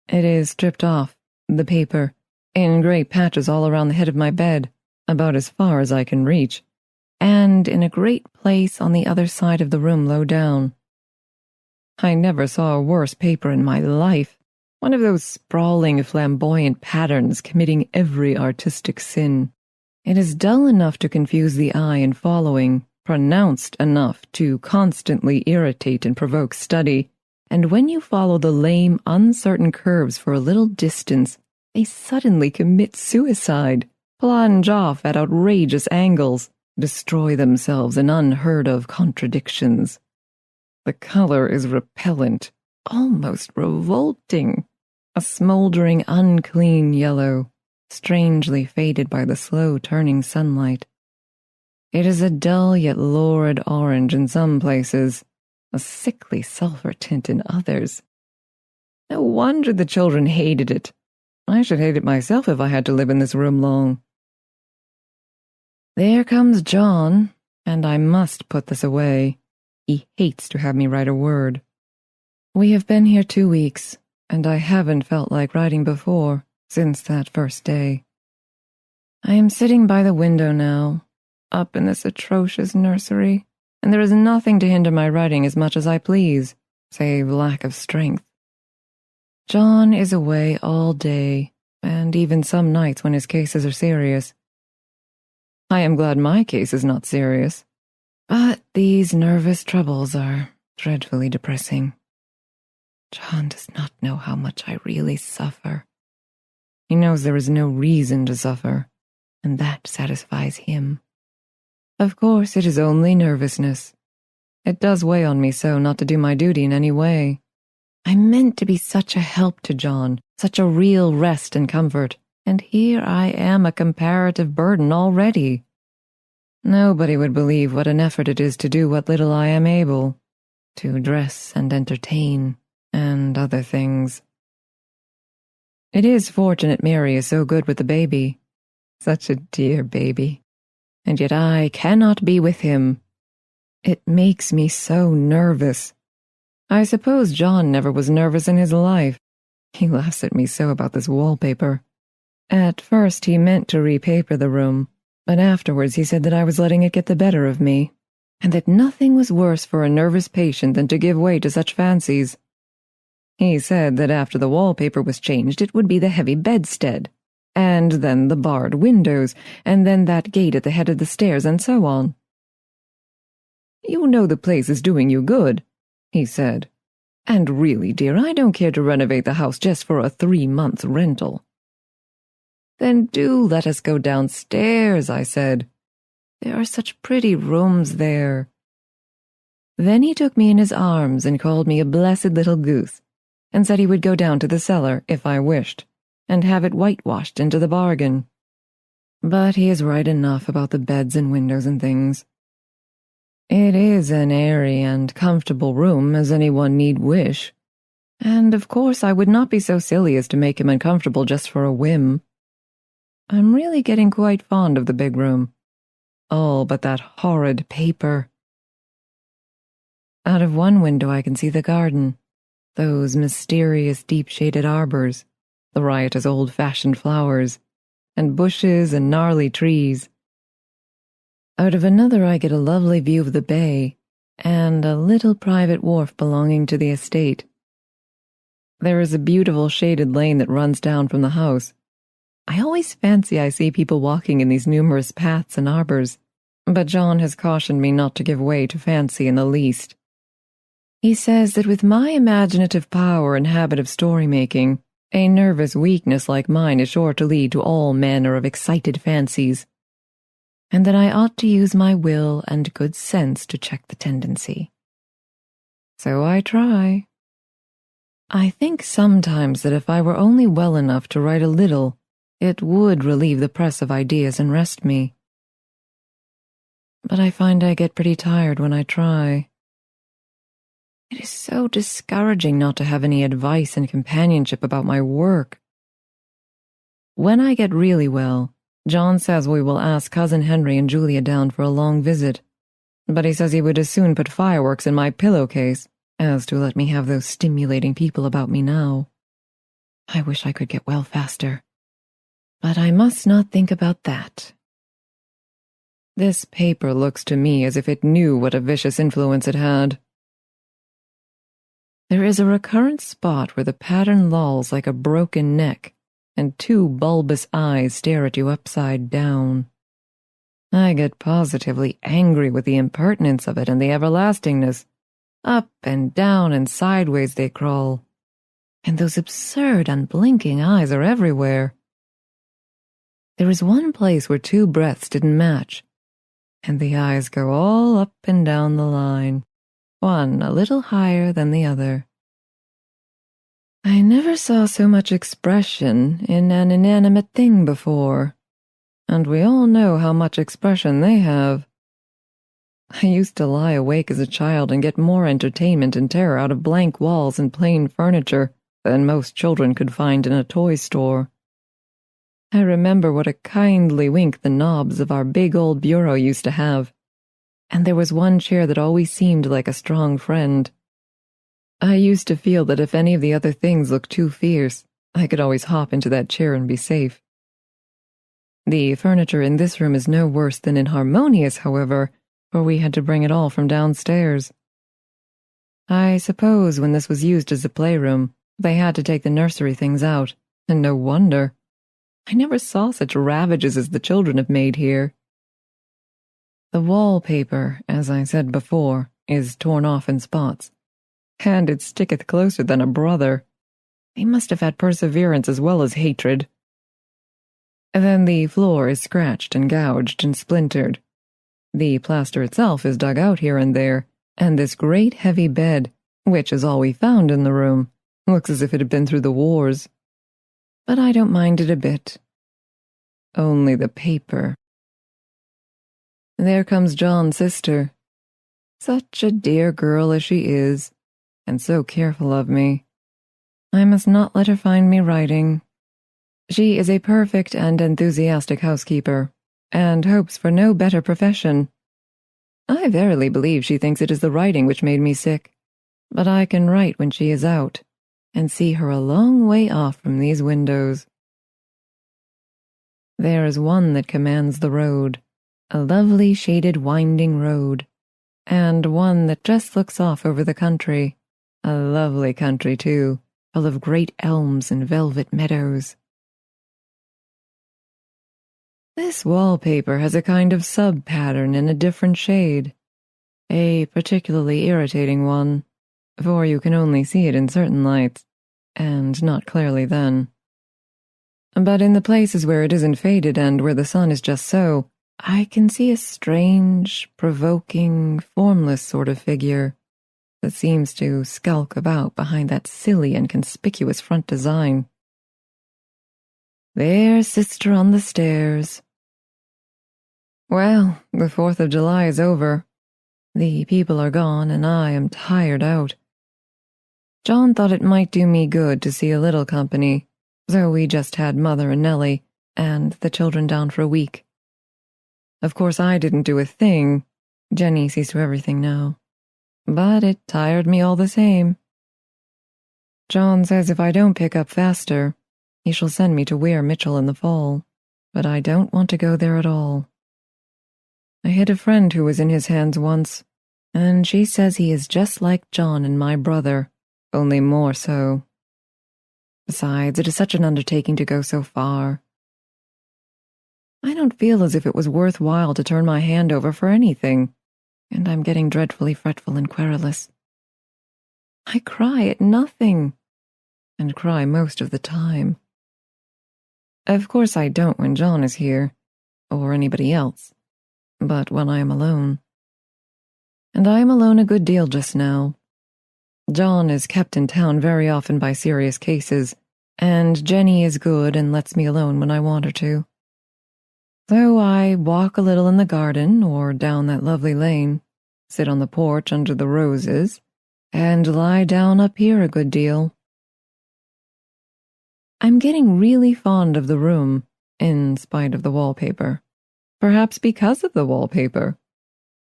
It is stripped off, the paper, in great patches all around the head of my bed, about as far as I can reach, and in a great place on the other side of the room low down. I never saw a worse paper in my life, one of those sprawling, flamboyant patterns committing every artistic sin. It is dull enough to confuse the eye in following, pronounced enough to constantly irritate and provoke study, and when you follow the lame, uncertain curves for a little distance, they suddenly commit suicide, plunge off at outrageous angles, destroy themselves in unheard-of contradictions. The color is repellent, almost revolting, a smoldering, unclean yellow, strangely faded by the slow-turning sunlight. It is a dull yet lurid orange in some places, a sickly sulphur tint in others. No wonder the children hated it. I should hate it myself if I had to live in this room long. There comes John, and I must put this away. He hates to have me write a word. We have been here 2 weeks, and I haven't felt like writing before, since that first day. I am sitting by the window now, up in this atrocious nursery, and there is nothing to hinder my writing as much as I please, save lack of strength. John is away all day, and even some nights when his cases are serious. I am glad my case is not serious, but these nervous troubles are dreadfully depressing. John does not know how much I really suffer. He knows there is no reason to suffer, and that satisfies him. Of course, it is only nervousness. It does weigh on me so not to do my duty in any way. I meant to be such a help to John, such a real rest and comfort, and here I am a comparative burden already. Nobody would believe what an effort it is to do what little I am able, to dress and entertain, and other things. It is fortunate Mary is so good with the baby. Such a dear baby. And yet I cannot be with him. It makes me so nervous. I suppose John never was nervous in his life. He laughs at me so about this wallpaper. At first he meant to repaper the room, but afterwards he said that I was letting it get the better of me, and that nothing was worse for a nervous patient than to give way to such fancies. He said that after the wallpaper was changed it would be the heavy bedstead, and then the barred windows, and then that gate at the head of the stairs, and so on. "You know the place is doing you good," he said. "And really, dear, I don't care to renovate the house just for a 3-month rental." "Then do let us go downstairs," I said. "There are such pretty rooms there." Then he took me in his arms and called me a blessed little goose, and said he would go down to the cellar, if I wished, and have it whitewashed into the bargain. But he is right enough about the beds and windows and things. It is an airy and comfortable room as anyone need wish, and of course I would not be so silly as to make him uncomfortable just for a whim. I'm really getting quite fond of the big room. All but that horrid paper. Out of one window I can see the garden, those mysterious deep-shaded arbors, the riotous old-fashioned flowers, and bushes and gnarly trees. Out of another I get a lovely view of the bay, and a little private wharf belonging to the estate. There is a beautiful shaded lane that runs down from the house. I always fancy I see people walking in these numerous paths and arbors, but John has cautioned me not to give way to fancy in the least. He says that with my imaginative power and habit of story-making, a nervous weakness like mine is sure to lead to all manner of excited fancies, and that I ought to use my will and good sense to check the tendency. So I try. I think sometimes that if I were only well enough to write a little, It would relieve the press of ideas and rest me. But I find I get pretty tired when I try. It is so discouraging not to have any advice and companionship about my work. When I get really well, John says we will ask Cousin Henry and Julia down for a long visit, but he says he would as soon put fireworks in my pillowcase as to let me have those stimulating people about me now. I wish I could get well faster, but I must not think about that. This paper looks to me as if it knew what a vicious influence it had. There is a recurrent spot where the pattern lolls like a broken neck, and two bulbous eyes stare at you upside down. I get positively angry with the impertinence of it and the everlastingness. Up and down and sideways they crawl, and those absurd, unblinking eyes are everywhere. There is one place where two breaths didn't match, and the eyes go all up and down the line, one a little higher than the other. I never saw so much expression in an inanimate thing before, and we all know how much expression they have. I used to lie awake as a child and get more entertainment and terror out of blank walls and plain furniture than most children could find in a toy store. I remember what a kindly wink the knobs of our big old bureau used to have, and there was one chair that always seemed like a strong friend. I used to feel that if any of the other things looked too fierce, I could always hop into that chair and be safe. The furniture in this room is no worse than inharmonious, however, for we had to bring it all from downstairs. I suppose when this was used as a playroom, they had to take the nursery things out, and no wonder. I never saw such ravages as the children have made here. The wallpaper, as I said before, is torn off in spots, and it sticketh closer than a brother. They must have had perseverance as well as hatred. Then the floor is scratched and gouged and splintered. The plaster itself is dug out here and there, and this great heavy bed, which is all we found in the room, looks as if it had been through the wars. But I don't mind it a bit. Only the paper. There comes John's sister. Such a dear girl as she is, and so careful of me. I must not let her find me writing. She is a perfect and enthusiastic housekeeper, and hopes for no better profession. I verily believe she thinks it is the writing which made me sick, but I can write when she is out, and see her a long way off from these windows. There is one that commands the road, a lovely shaded winding road, and one that just looks off over the country, a lovely country too, full of great elms and velvet meadows. This wallpaper has a kind of sub-pattern in a different shade, a particularly irritating one, for you can only see it in certain lights, and not clearly then. But in the places where it isn't faded and where the sun is just so, I can see a strange, provoking, formless sort of figure that seems to skulk about behind that silly and conspicuous front design. There's sister on the stairs. Well, the 4th of July is over. The people are gone, and I am tired out. John thought it might do me good to see a little company, so we just had Mother and Nellie, and the children down for a week. Of course, I didn't do a thing. Jenny sees to everything now. But it tired me all the same. John says if I don't pick up faster, he shall send me to Weir Mitchell in the fall, but I don't want to go there at all. I had a friend who was in his hands once, and she says he is just like John and my brother, only more so. Besides, it is such an undertaking to go so far. I don't feel as if it was worthwhile to turn my hand over for anything, and I'm getting dreadfully fretful and querulous. I cry at nothing, and cry most of the time. Of course I don't when John is here, or anybody else, but when I am alone. And I am alone a good deal just now. John is kept in town very often by serious cases, and Jenny is good and lets me alone when I want her to. So I walk a little in the garden or down that lovely lane, sit on the porch under the roses, and lie down up here a good deal. I'm getting really fond of the room, in spite of the wallpaper. Perhaps because of the wallpaper.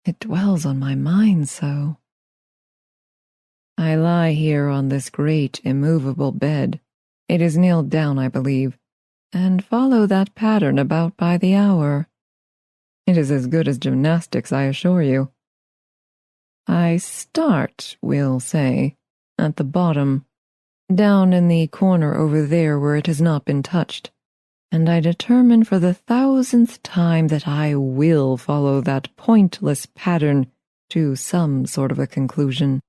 It dwells on my mind so. I lie here on this great, immovable bed. It is nailed down, I believe, and follow that pattern about by the hour. It is as good as gymnastics, I assure you. I start, we'll say, at the bottom, down in the corner over there where it has not been touched, and I determine for the 1000th time that I will follow that pointless pattern to some sort of a conclusion.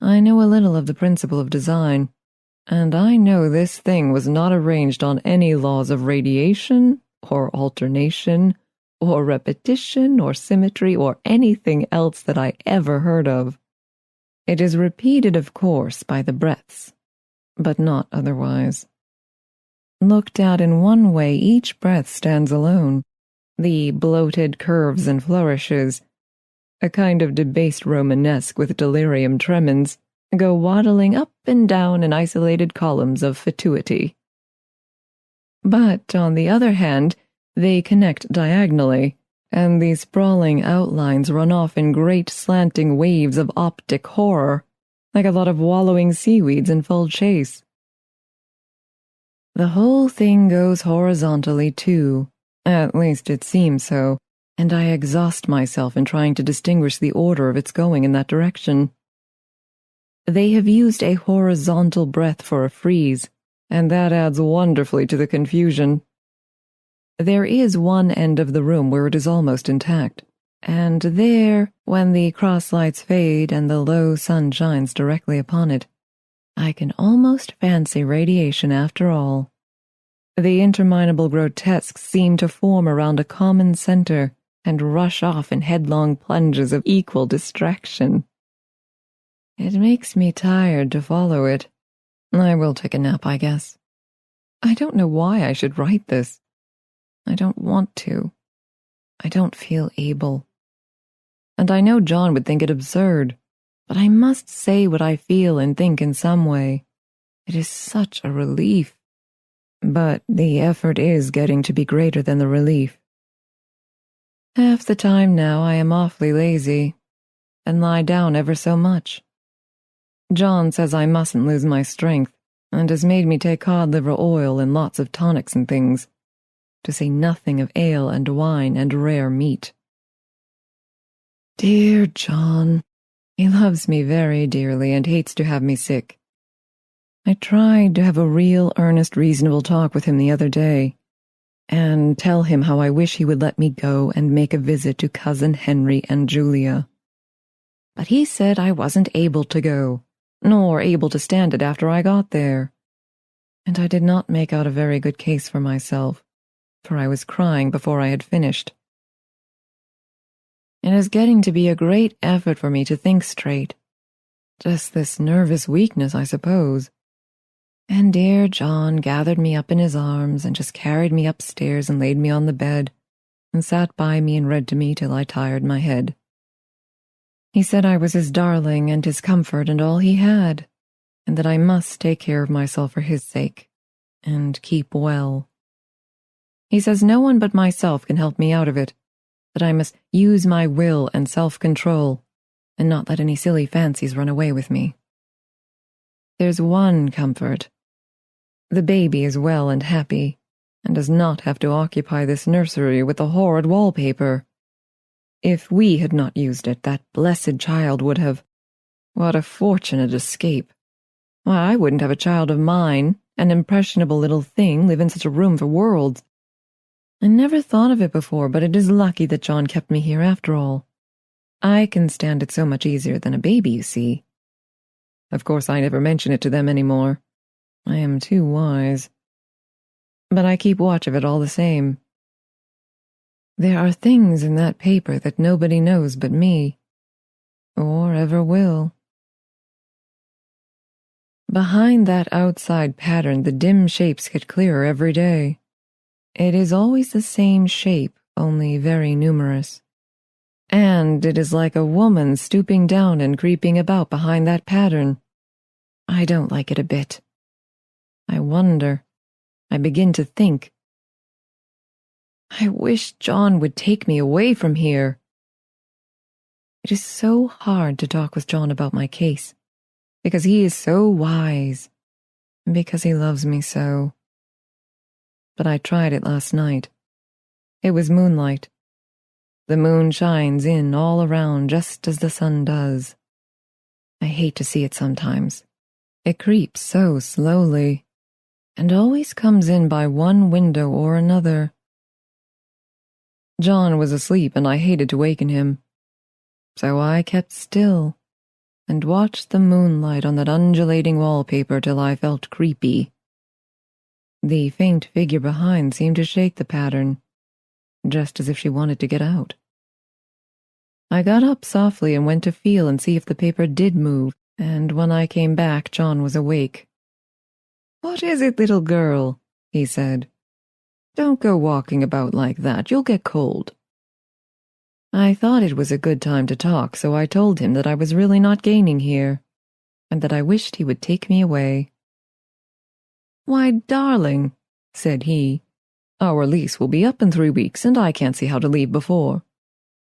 I know a little of the principle of design, and I know this thing was not arranged on any laws of radiation, or alternation, or repetition, or symmetry, or anything else that I ever heard of. It is repeated, of course, by the breaths, but not otherwise. Looked at in one way, each breath stands alone. The bloated curves and flourishes, a kind of debased Romanesque with delirium tremens, go waddling up and down in isolated columns of fatuity. But, on the other hand, they connect diagonally, and the sprawling outlines run off in great slanting waves of optic horror, like a lot of wallowing seaweeds in full chase. The whole thing goes horizontally, too, at least it seems so, and I exhaust myself in trying to distinguish the order of its going in that direction. They have used a horizontal breath for a frieze, and that adds wonderfully to the confusion. There is one end of the room where it is almost intact, and there, when the cross lights fade and the low sun shines directly upon it, I can almost fancy radiation after all. The interminable grotesques seem to form around a common center and rush off in headlong plunges of equal distraction. It makes me tired to follow it. I will take a nap, I guess. I don't know why I should write this. I don't want to. I don't feel able. And I know John would think it absurd, but I must say what I feel and think in some way. It is such a relief. But the effort is getting to be greater than the relief. Half the time now I am awfully lazy, and lie down ever so much. John says I mustn't lose my strength, and has made me take cod liver oil and lots of tonics and things, to say nothing of ale and wine and rare meat. Dear John, he loves me very dearly and hates to have me sick. I tried to have a real, earnest, reasonable talk with him the other day, and tell him how I wish he would let me go and make a visit to Cousin Henry and Julia. But he said I wasn't able to go, nor able to stand it after I got there. And I did not make out a very good case for myself, for I was crying before I had finished. It is getting to be a great effort for me to think straight. Just this nervous weakness, I suppose. And dear John gathered me up in his arms and just carried me upstairs and laid me on the bed and sat by me and read to me till I tired my head. He said I was his darling and his comfort and all he had, and that I must take care of myself for his sake, and keep well. He says no one but myself can help me out of it, that I must use my will and self-control, and not let any silly fancies run away with me. There's one comfort. The baby is well and happy, and does not have to occupy this nursery with the horrid wallpaper. If we had not used it, that blessed child would have— What a fortunate escape. Why, I wouldn't have a child of mine, an impressionable little thing, live in such a room for worlds. I never thought of it before, but it is lucky that John kept me here after all. I can stand it so much easier than a baby, you see. Of course, I never mention it to them any more. I am too wise. But I keep watch of it all the same. There are things in that paper that nobody knows but me, or ever will. Behind that outside pattern, the dim shapes get clearer every day. It is always the same shape, only very numerous. And it is like a woman stooping down and creeping about behind that pattern. I don't like it a bit. I wonder. I begin to think. I wish John would take me away from here. It is so hard to talk with John about my case, because he is so wise, and because he loves me so. But I tried it last night. It was moonlight. The moon shines in all around just as the sun does. I hate to see it sometimes. It creeps so slowly, and always comes in by one window or another. John was asleep, and I hated to waken him. So I kept still and watched the moonlight on that undulating wallpaper till I felt creepy. The faint figure behind seemed to shake the pattern, just as if she wanted to get out. I got up softly and went to feel and see if the paper did move, and when I came back, John was awake. "What is it, little girl?" he said. "Don't go walking about like that, you'll get cold." I thought it was a good time to talk, so I told him that I was really not gaining here, and that I wished he would take me away. "Why, darling," said he, "our lease will be up in 3 weeks, and I can't see how to leave before.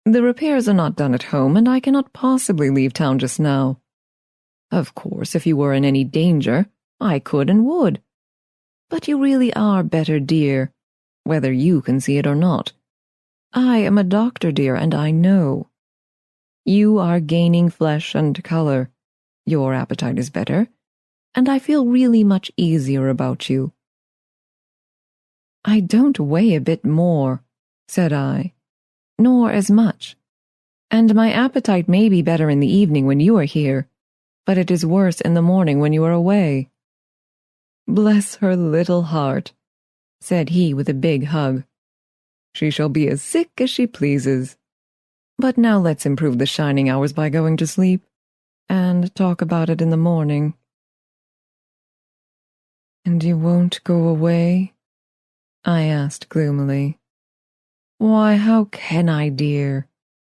The repairs are not done at home, and I cannot possibly leave town just now. Of course, if you were in any danger, I could and would. But you really are better, dear, whether you can see it or not. I am a doctor, dear, and I know. You are gaining flesh and color. Your appetite is better, and I feel really much easier about you." "I don't weigh a bit more," said I, "nor as much. And my appetite may be better in the evening when you are here, but it is worse in the morning when you are away." "Bless her little heart," said he with a big hug. "She shall be as sick as she pleases. But now let's improve the shining hours by going to sleep, and talk about it in the morning." "And you won't go away?" I asked gloomily. "Why, how can I, dear?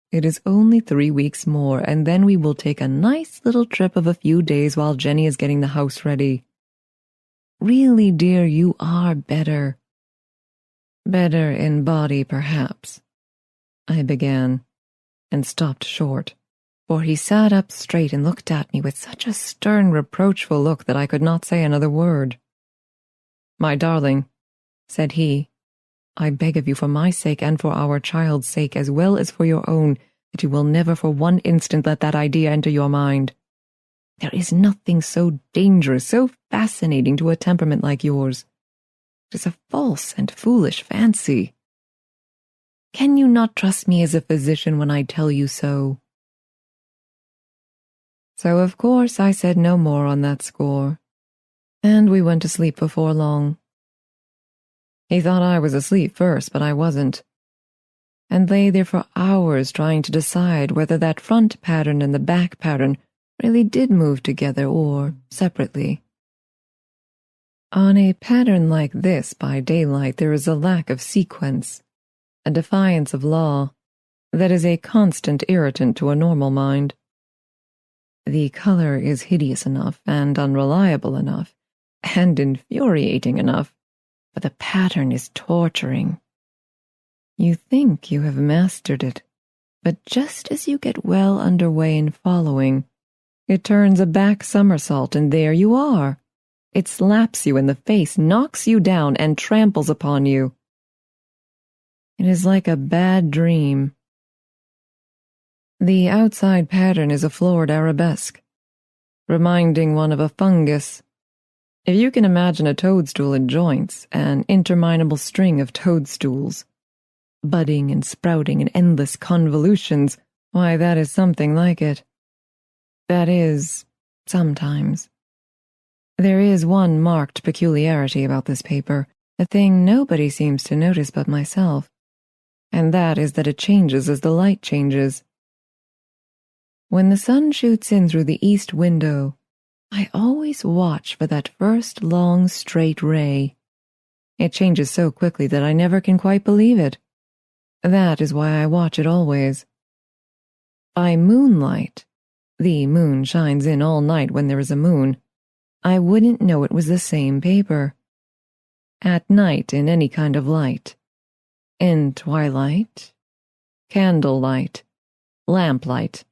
It is only 3 weeks more, and then we will take a nice little trip of a few days while Jenny is getting the house ready. Really, dear, you are better. Better in body, perhaps," I began, and stopped short, for he sat up straight and looked at me with such a stern, reproachful look that I could not say another word. "My darling," said he, "I beg of you for my sake and for our child's sake, as well as for your own, that you will never for one instant let that idea enter your mind. There is nothing so dangerous, so fascinating to a temperament like yours. It is a false and foolish fancy. Can you not trust me as a physician when I tell you so?" So of course I said no more on that score, and we went to sleep before long. He thought I was asleep first, but I wasn't, and lay there for hours trying to decide whether that front pattern and the back pattern really did move together or separately. On a pattern like this by daylight there is a lack of sequence, a defiance of law, that is a constant irritant to a normal mind. The color is hideous enough and unreliable enough and infuriating enough, but the pattern is torturing. You think you have mastered it, but just as you get well underway in following, it turns a back somersault, and there you are. It slaps you in the face, knocks you down, and tramples upon you. It is like a bad dream. The outside pattern is a florid arabesque, reminding one of a fungus. If you can imagine a toadstool in joints, an interminable string of toadstools, budding and sprouting in endless convolutions, why, that is something like it. That is, sometimes. There is one marked peculiarity about this paper, a thing nobody seems to notice but myself, and that is that it changes as the light changes. When the sun shoots in through the east window, I always watch for that first long, straight ray. It changes so quickly that I never can quite believe it. That is why I watch it always. By moonlight, the moon shines in all night when there is a moon, I wouldn't know it was the same paper. At night, in any kind of light. In twilight, candlelight, lamplight,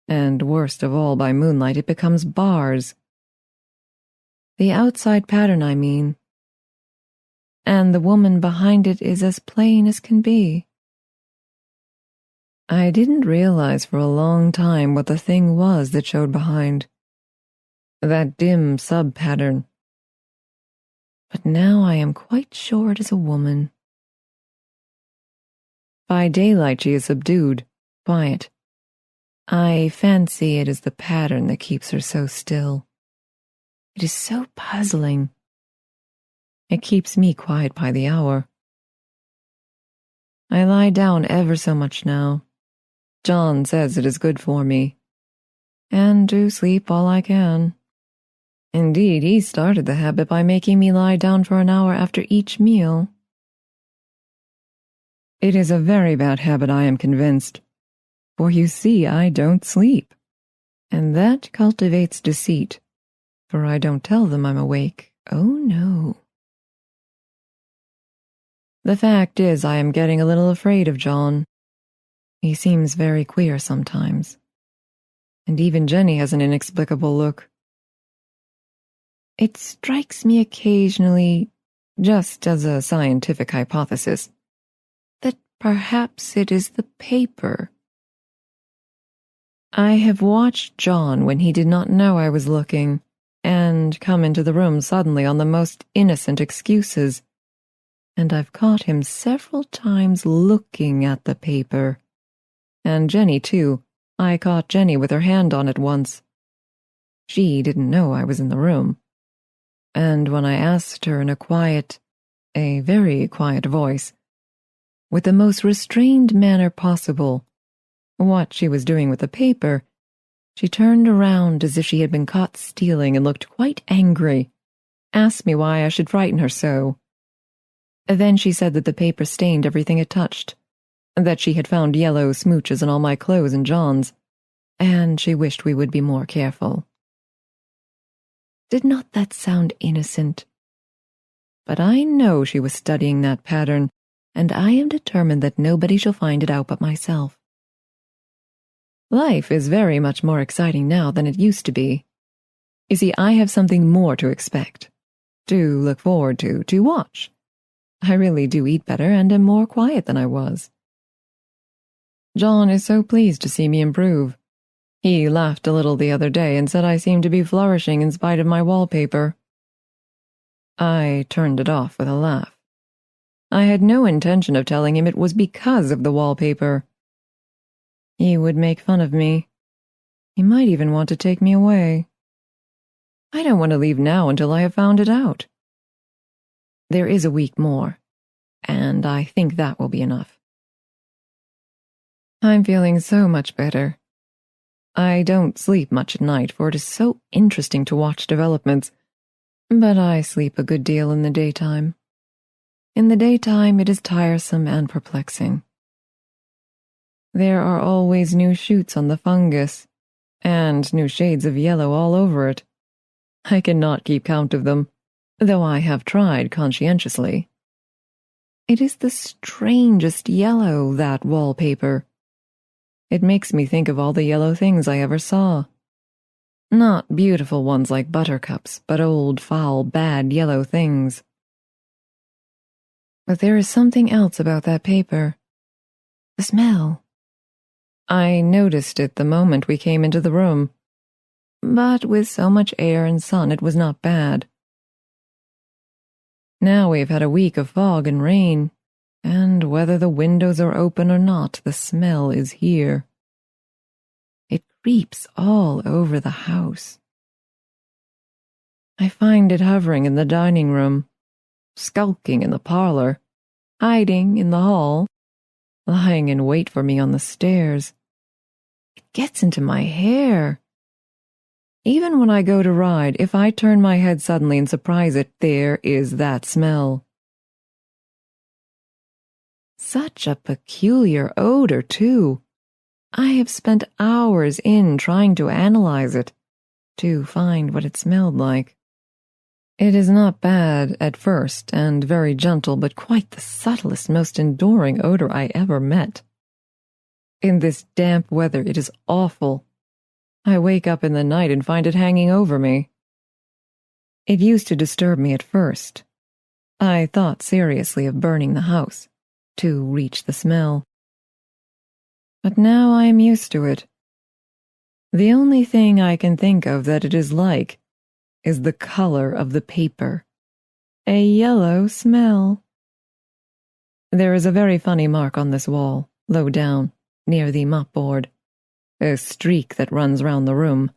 and worst of all, by moonlight, it becomes bars. The outside pattern, I mean. And the woman behind it is as plain as can be. I didn't realize for a long time what the thing was that showed behind. That dim sub-pattern. But now I am quite sure it is a woman. By daylight she is subdued, quiet. I fancy it is the pattern that keeps her so still. It is so puzzling. It keeps me quiet by the hour. I lie down ever so much now. John says it is good for me. And do sleep all I can. Indeed, he started the habit by making me lie down for an hour after each meal. It is a very bad habit, I am convinced. For you see, I don't sleep. And that cultivates deceit. For I don't tell them I'm awake. Oh, no. The fact is, I am getting a little afraid of John. He seems very queer sometimes. And even Jenny has an inexplicable look. It strikes me occasionally, just as a scientific hypothesis, that perhaps it is the paper. I have watched John when he did not know I was looking, and come into the room suddenly on the most innocent excuses, and I've caught him several times looking at the paper. And Jenny, too. I caught Jenny with her hand on it once. She didn't know I was in the room. And when I asked her in a very quiet voice, with the most restrained manner possible, what she was doing with the paper, she turned around as if she had been caught stealing and looked quite angry, asked me why I should frighten her so. Then she said that the paper stained everything it touched, that she had found yellow smooches in all my clothes and John's, and she wished we would be more careful. Did not that sound innocent? But I know she was studying that pattern, and I am determined that nobody shall find it out but myself. Life is very much more exciting now than it used to be. You see, I have something more to expect, to look forward to watch. I really do eat better and am more quiet than I was. John is so pleased to see me improve. He laughed a little the other day and said I seemed to be flourishing in spite of my wallpaper. I turned it off with a laugh. I had no intention of telling him it was because of the wallpaper. He would make fun of me. He might even want to take me away. I don't want to leave now until I have found it out. There is a week more, and I think that will be enough. I'm feeling so much better. I don't sleep much at night, for it is so interesting to watch developments, but I sleep a good deal in the daytime. In the daytime it is tiresome and perplexing. There are always new shoots on the fungus, and new shades of yellow all over it. I cannot keep count of them, though I have tried conscientiously. It is the strangest yellow, that wallpaper. It makes me think of all the yellow things I ever saw. Not beautiful ones like buttercups, but old, foul, bad yellow things. But there is something else about that paper. The smell. I noticed it the moment we came into the room, but with so much air and sun it was not bad. Now we've had a week of fog and rain, and whether the windows are open or not, the smell is here. It creeps all over the house. I find it hovering in the dining room, skulking in the parlor, hiding in the hall, lying in wait for me on the stairs. It gets into my hair. Even when I go to ride, if I turn my head suddenly and surprise it, there is that smell. Such a peculiar odor, too. I have spent hours trying to analyze it, to find what it smelled like. It is not bad at first, and very gentle, but quite the subtlest, most enduring odor I ever met. In this damp weather, it is awful. I wake up in the night and find it hanging over me. It used to disturb me at first. I thought seriously of burning the house, to reach the smell. But now I am used to it. The only thing I can think of that it is like is the color of the paper. A yellow smell. There is a very funny mark on this wall, low down, near the mopboard. A streak that runs round the room.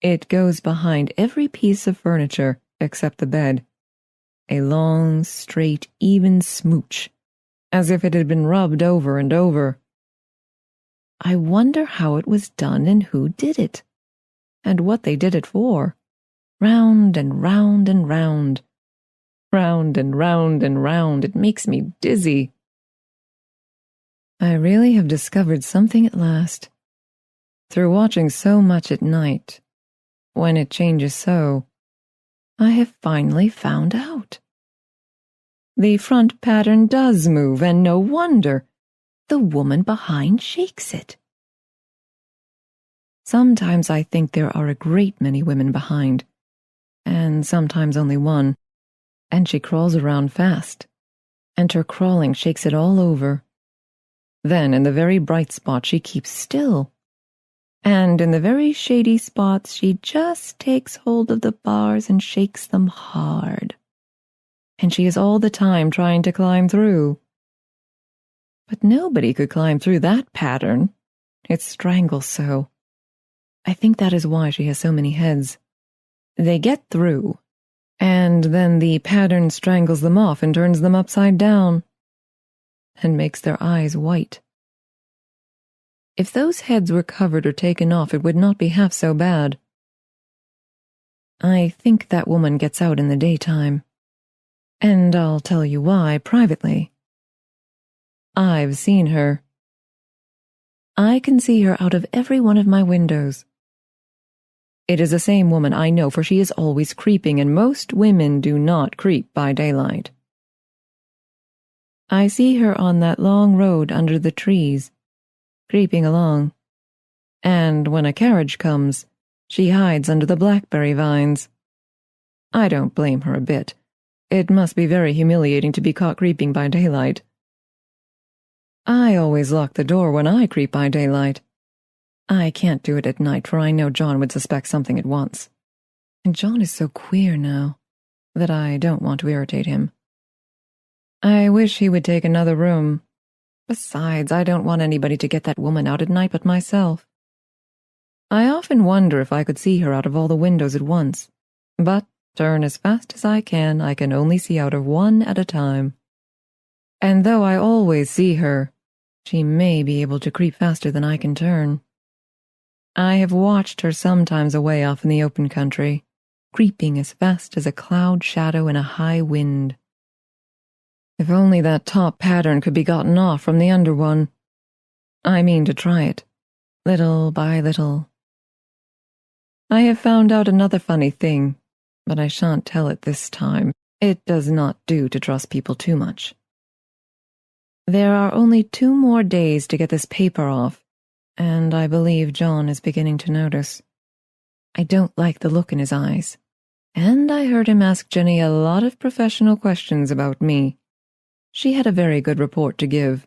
It goes behind every piece of furniture except the bed. A long, straight, even smooch, as if it had been rubbed over and over. I wonder how it was done and who did it, and what they did it for. Round and round and round. Round and round and round. It makes me dizzy. I really have discovered something at last. Through watching so much at night, when it changes so, I have finally found out. The front pattern does move, and no wonder. The woman behind shakes it. Sometimes I think there are a great many women behind, and sometimes only one, and she crawls around fast, and her crawling shakes it all over. Then in the very bright spot she keeps still, and in the very shady spots she just takes hold of the bars and shakes them hard. And she is all the time trying to climb through. But nobody could climb through that pattern. It strangles so. I think that is why she has so many heads. They get through, and then the pattern strangles them off and turns them upside down, and makes their eyes white. If those heads were covered or taken off, it would not be half so bad. I think that woman gets out in the daytime, and I'll tell you why privately. I've seen her. I can see her out of every one of my windows. It is the same woman, I know, for she is always creeping, and most women do not creep by daylight. I see her on that long road under the trees, creeping along, and when a carriage comes, she hides under the blackberry vines. I don't blame her a bit. It must be very humiliating to be caught creeping by daylight. I always lock the door when I creep by daylight. I can't do it at night, for I know John would suspect something at once. And John is so queer now that I don't want to irritate him. I wish he would take another room. Besides, I don't want anybody to get that woman out at night but myself. I often wonder if I could see her out of all the windows at once, but turn as fast as I can only see out of one at a time. And though I always see her, she may be able to creep faster than I can turn. I have watched her sometimes away off in the open country, creeping as fast as a cloud shadow in a high wind. If only that top pattern could be gotten off from the under one. I mean to try it, little by little. I have found out another funny thing, but I shan't tell it this time. It does not do to trust people too much. There are only 2 more days to get this paper off, and I believe John is beginning to notice. I don't like the look in his eyes, and I heard him ask Jenny a lot of professional questions about me. She had a very good report to give.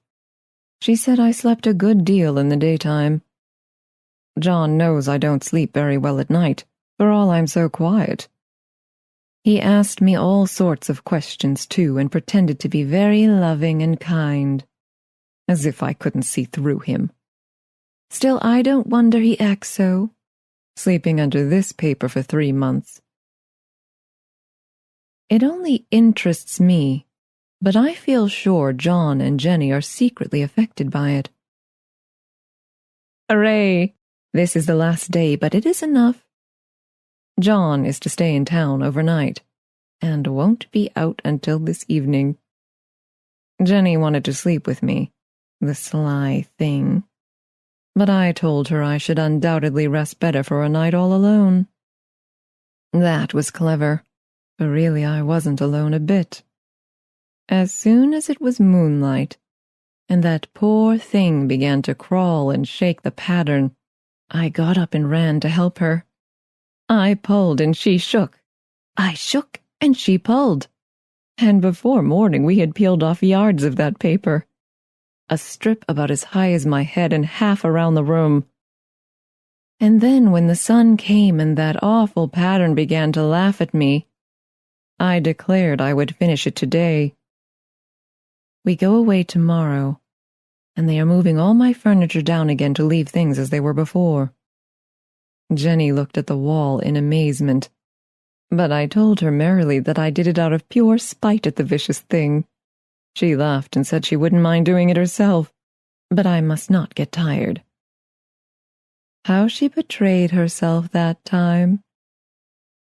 She said I slept a good deal in the daytime. John knows I don't sleep very well at night, for all I'm so quiet. He asked me all sorts of questions, too, and pretended to be very loving and kind, as if I couldn't see through him. Still, I don't wonder he acts so, sleeping under this paper for 3 months. It only interests me, but I feel sure John and Jenny are secretly affected by it. Hooray! This is the last day, but it is enough. John is to stay in town overnight, and won't be out until this evening. Jenny wanted to sleep with me, the sly thing, but I told her I should undoubtedly rest better for a night all alone. That was clever, but really I wasn't alone a bit. As soon as it was moonlight, and that poor thing began to crawl and shake the pattern, I got up and ran to help her. I pulled and she shook. I shook and she pulled. And before morning we had peeled off yards of that paper, a strip about as high as my head and half around the room. And then when the sun came and that awful pattern began to laugh at me, I declared I would finish it today. We go away tomorrow, and they are moving all my furniture down again to leave things as they were before. Jenny looked at the wall in amazement, but I told her merrily that I did it out of pure spite at the vicious thing. She laughed and said she wouldn't mind doing it herself, but I must not get tired. How she betrayed herself that time.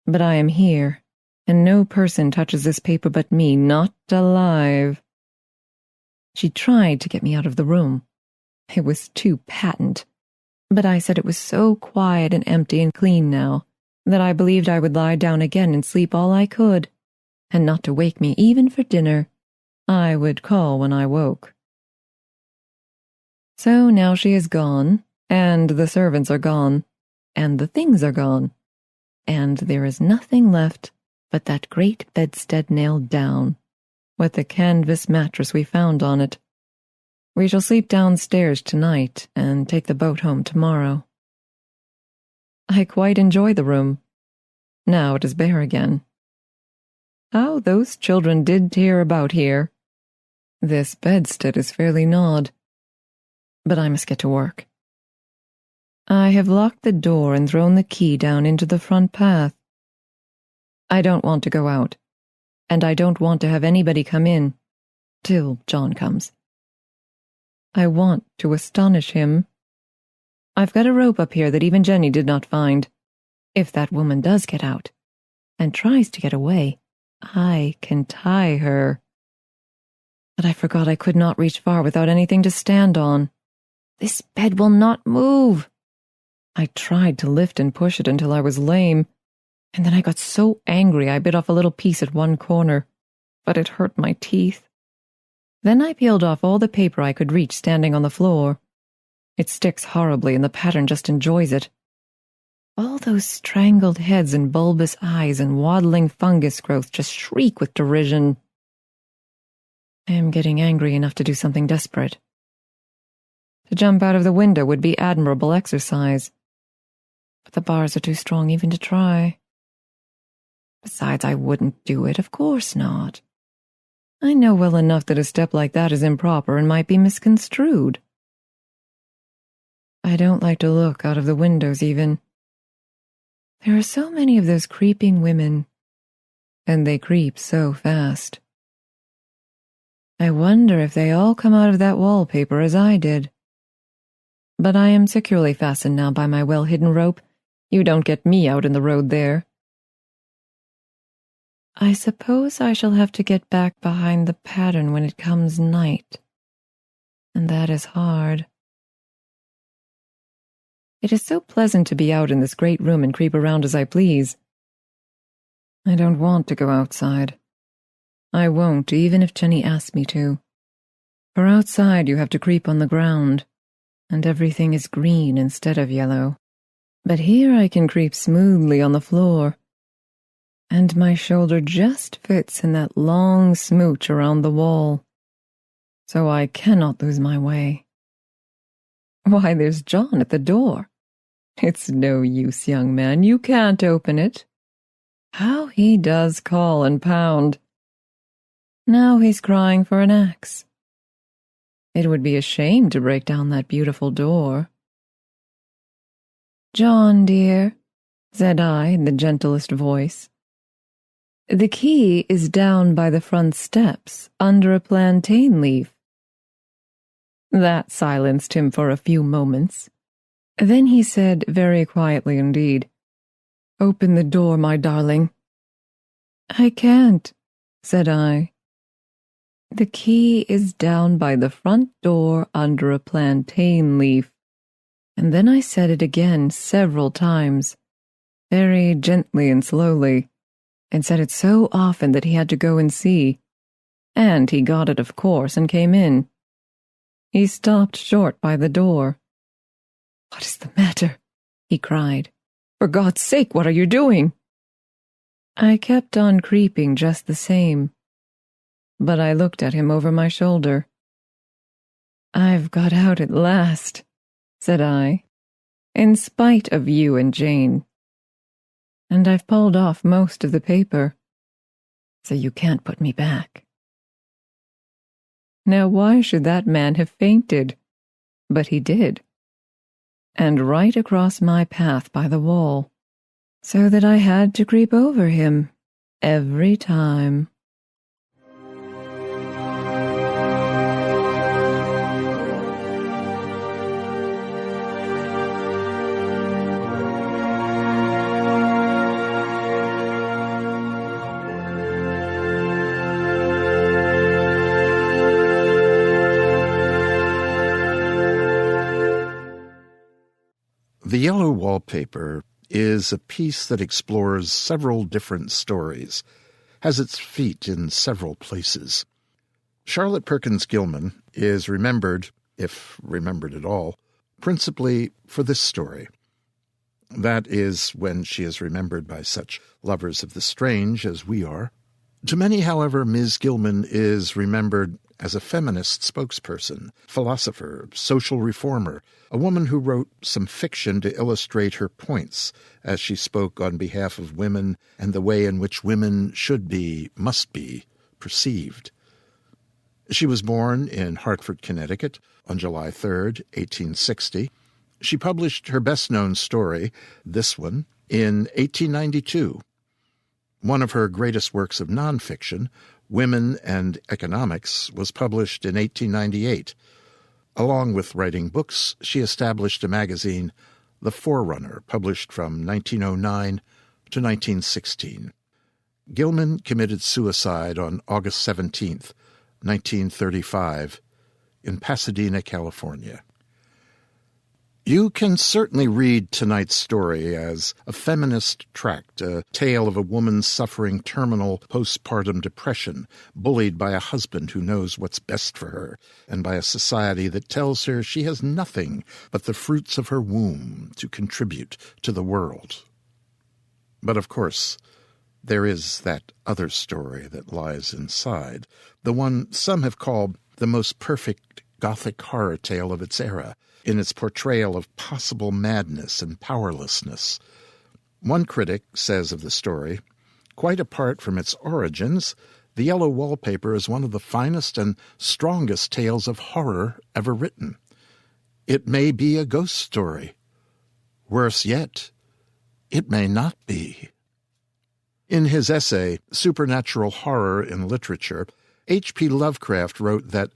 But I am here, and no person touches this paper but me, not alive. She tried to get me out of the room. It was too patent, but I said it was so quiet and empty and clean now that I believed I would lie down again and sleep all I could, and not to wake me even for dinner. I would call when I woke. So now she is gone, and the servants are gone, and the things are gone, and there is nothing left but that great bedstead nailed down, with the canvas mattress we found on it. We shall sleep downstairs tonight and take the boat home tomorrow. I quite enjoy the room. Now it is bare again. How those children did tear about here. This bedstead is fairly gnawed, but I must get to work. I have locked the door and thrown the key down into the front path. I don't want to go out, and I don't want to have anybody come in till John comes. I want to astonish him. I've got a rope up here that even Jenny did not find. If that woman does get out and tries to get away, I can tie her. But I forgot I could not reach far without anything to stand on. This bed will not move. I tried to lift and push it until I was lame, and then I got so angry I bit off a little piece at one corner, but it hurt my teeth. Then I peeled off all the paper I could reach standing on the floor. It sticks horribly, and the pattern just enjoys it. All those strangled heads and bulbous eyes and waddling fungus growth just shriek with derision. I am getting angry enough to do something desperate. To jump out of the window would be admirable exercise, but the bars are too strong even to try. Besides, I wouldn't do it, of course not. I know well enough that a step like that is improper and might be misconstrued. I don't like to look out of the windows even. There are so many of those creeping women, and they creep so fast. I wonder if they all come out of that wallpaper as I did. But I am securely fastened now by my well-hidden rope. You don't get me out in the road there. I suppose I shall have to get back behind the pattern when it comes night, and that is hard. It is so pleasant to be out in this great room and creep around as I please. I don't want to go outside. I won't, even if Jenny asks me to. For outside you have to creep on the ground, and everything is green instead of yellow. But here I can creep smoothly on the floor, and my shoulder just fits in that long smooch around the wall, so I cannot lose my way. Why, there's John at the door. It's no use, young man, you can't open it. How he does call and pound. Now he's crying for an axe. It would be a shame to break down that beautiful door. John, dear, said I in the gentlest voice, the key is down by the front steps, under a plantain leaf. That silenced him for a few moments. Then he said very quietly indeed, Open the door, my darling." "I can't," said I. "The key is down by the front door under a plantain leaf." And then I said it again several times, very gently and slowly, and said it so often that he had to go and see. And he got it, of course, and came in. He stopped short by the door. "What is the matter?" he cried. "For God's sake, what are you doing?" I kept on creeping just the same, but I looked at him over my shoulder. "I've got out at last," said I, "in spite of you and Jane. And I've pulled off most of the paper, so you can't put me back." Now why should that man have fainted? But he did. And right across my path by the wall, so that I had to creep over him every time. The Yellow Wallpaper is a piece that explores several different stories, has its feet in several places. Charlotte Perkins Gilman is remembered, if remembered at all, principally for this story. That is when she is remembered by such lovers of the strange as we are. To many, however, Ms. Gilman is remembered as a feminist spokesperson, philosopher, social reformer, a woman who wrote some fiction to illustrate her points as she spoke on behalf of women and the way in which women should be, must be, perceived. She was born in Hartford, Connecticut, on July 3rd, 1860. She published her best-known story, this one, in 1892. One of her greatest works of nonfiction, Women and Economics, was published in 1898. Along with writing books, she established a magazine, The Forerunner, published from 1909 to 1916. Gilman committed suicide on August 17th, 1935, in Pasadena, California. You can certainly read tonight's story as a feminist tract, a tale of a woman suffering terminal postpartum depression, bullied by a husband who knows what's best for her, and by a society that tells her she has nothing but the fruits of her womb to contribute to the world. But of course, there is that other story that lies inside, the one some have called the most perfect Gothic horror tale of its era, in its portrayal of possible madness and powerlessness. One critic says of the story, "Quite apart from its origins, The Yellow Wallpaper is one of the finest and strongest tales of horror ever written. It may be a ghost story. Worse yet, it may not be." In his essay, Supernatural Horror in Literature, H.P. Lovecraft wrote that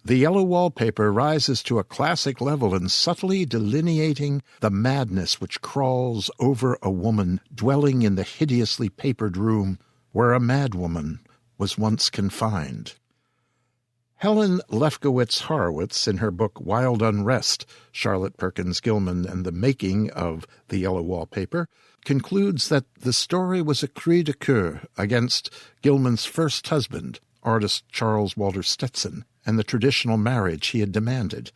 The Yellow Wallpaper rises to a classic level in subtly delineating the madness which crawls over a woman dwelling in the hideously papered room where a madwoman was once confined. Helen Lefkowitz Horowitz, in her book Wild Unrest, Charlotte Perkins Gilman and the Making of the Yellow Wallpaper, concludes that the story was a cri de coeur against Gilman's first husband, artist Charles Walter Stetson, and the traditional marriage he had demanded.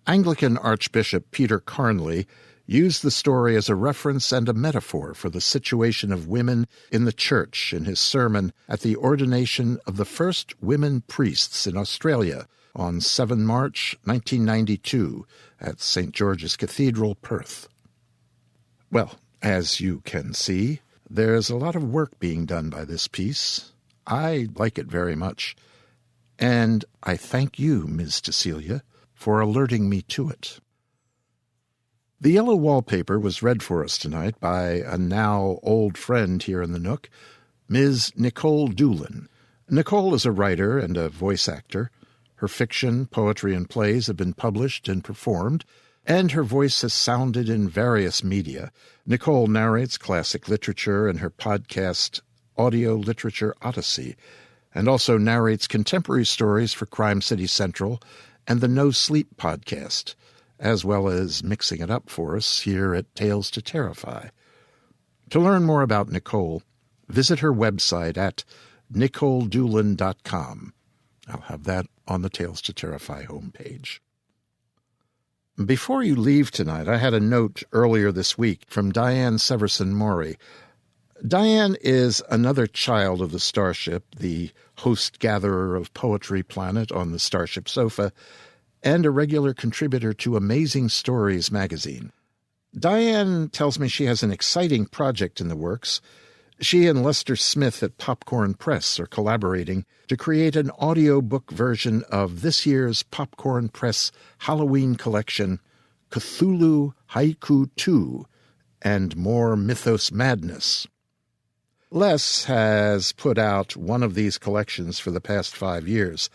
Anglican Archbishop Peter Carnley used the story as a reference and a metaphor for the situation of women in the church in his sermon at the ordination of the first women priests in Australia on 7 March 1992 at St. George's Cathedral, Perth. Well, as you can see, there's a lot of work being done by this piece. I like it very much. And I thank you, Ms. Cecilia, for alerting me to it. The Yellow Wallpaper was read for us tonight by a now old friend here in the Nook, Ms. Nikolle Doolin. Nikolle is a writer and a voice actor. Her fiction, poetry, and plays have been published and performed and her voice has sounded in various media. Nikolle narrates classic literature in her podcast Audio Literature Odyssey, and also narrates contemporary stories for Crime City Central and the No Sleep podcast, as well as mixing it up for us here at Tales to Terrify. To learn more about Nikolle, visit her website at NikolleDoolin.com. I'll have that on the Tales to Terrify homepage. Before you leave tonight, I had a note earlier this week from Diane Severson-Maury. Diane is another child of the Starship, the host-gatherer of Poetry Planet on the Starship Sofa, and a regular contributor to Amazing Stories magazine. Diane tells me she has an exciting project in the works. She and Lester Smith at Popcorn Press are collaborating to create an audiobook version of this year's Popcorn Press Halloween collection, Cthulhu Haiku II, and More Mythos Madness. Les has put out one of these collections for the past 5 years.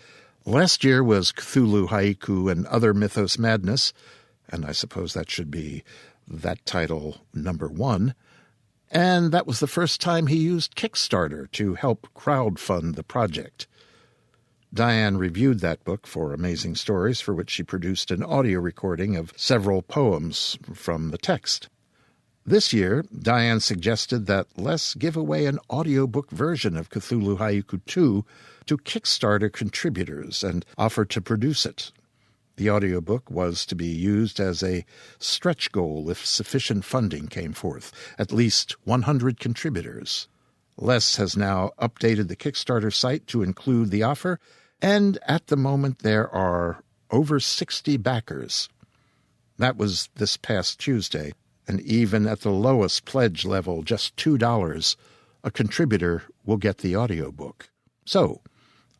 Last year was Cthulhu Haiku and Other Mythos Madness, and I suppose that should be that title number 1. And that was the first time he used Kickstarter to help crowdfund the project. Diane reviewed that book for Amazing Stories, for which she produced an audio recording of several poems from the text. This year, Diane suggested that Les give away an audiobook version of Cthulhu Haiku II to Kickstarter contributors and offered to produce it. The audiobook was to be used as a stretch goal if sufficient funding came forth, at least 100 contributors. Les has now updated the Kickstarter site to include the offer, and at the moment there are over 60 backers. That was this past Tuesday, and even at the lowest pledge level, just $2, a contributor will get the audiobook. So,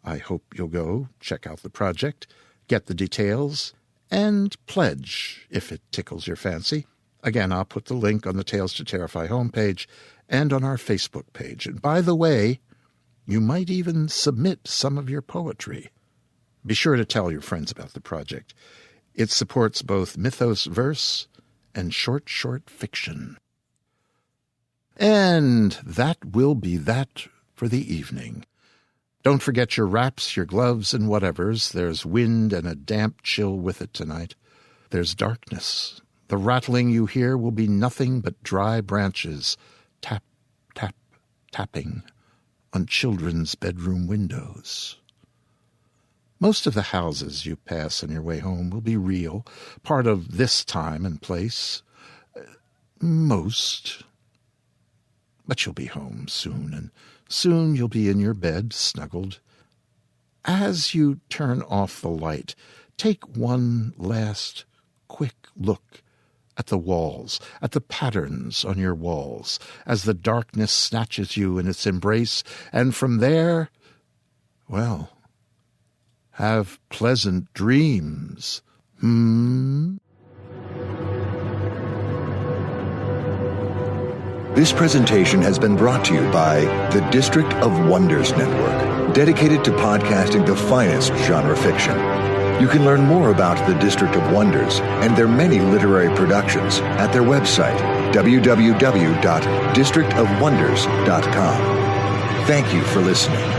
I hope you'll go check out the project, get the details, and pledge if it tickles your fancy. Again, I'll put the link on the Tales to Terrify homepage and on our Facebook page. And by the way, you might even submit some of your poetry. Be sure to tell your friends about the project. It supports both mythos verse and short fiction. And that will be that for the evening. Don't forget your wraps, your gloves, and whatevers. There's wind and a damp chill with it tonight. There's darkness. The rattling you hear will be nothing but dry branches, tap, tap, tapping on children's bedroom windows. Most of the houses you pass on your way home will be real, part of this time and place. Most. But you'll be home soon, and soon you'll be in your bed, snuggled. As you turn off the light, take one last quick look at the walls, at the patterns on your walls, as the darkness snatches you in its embrace, and from there, well, have pleasant dreams. This presentation has been brought to you by the District of Wonders Network, dedicated to podcasting the finest genre fiction. You can learn more about the District of Wonders and their many literary productions at their website, www.districtofwonders.com. Thank you for listening.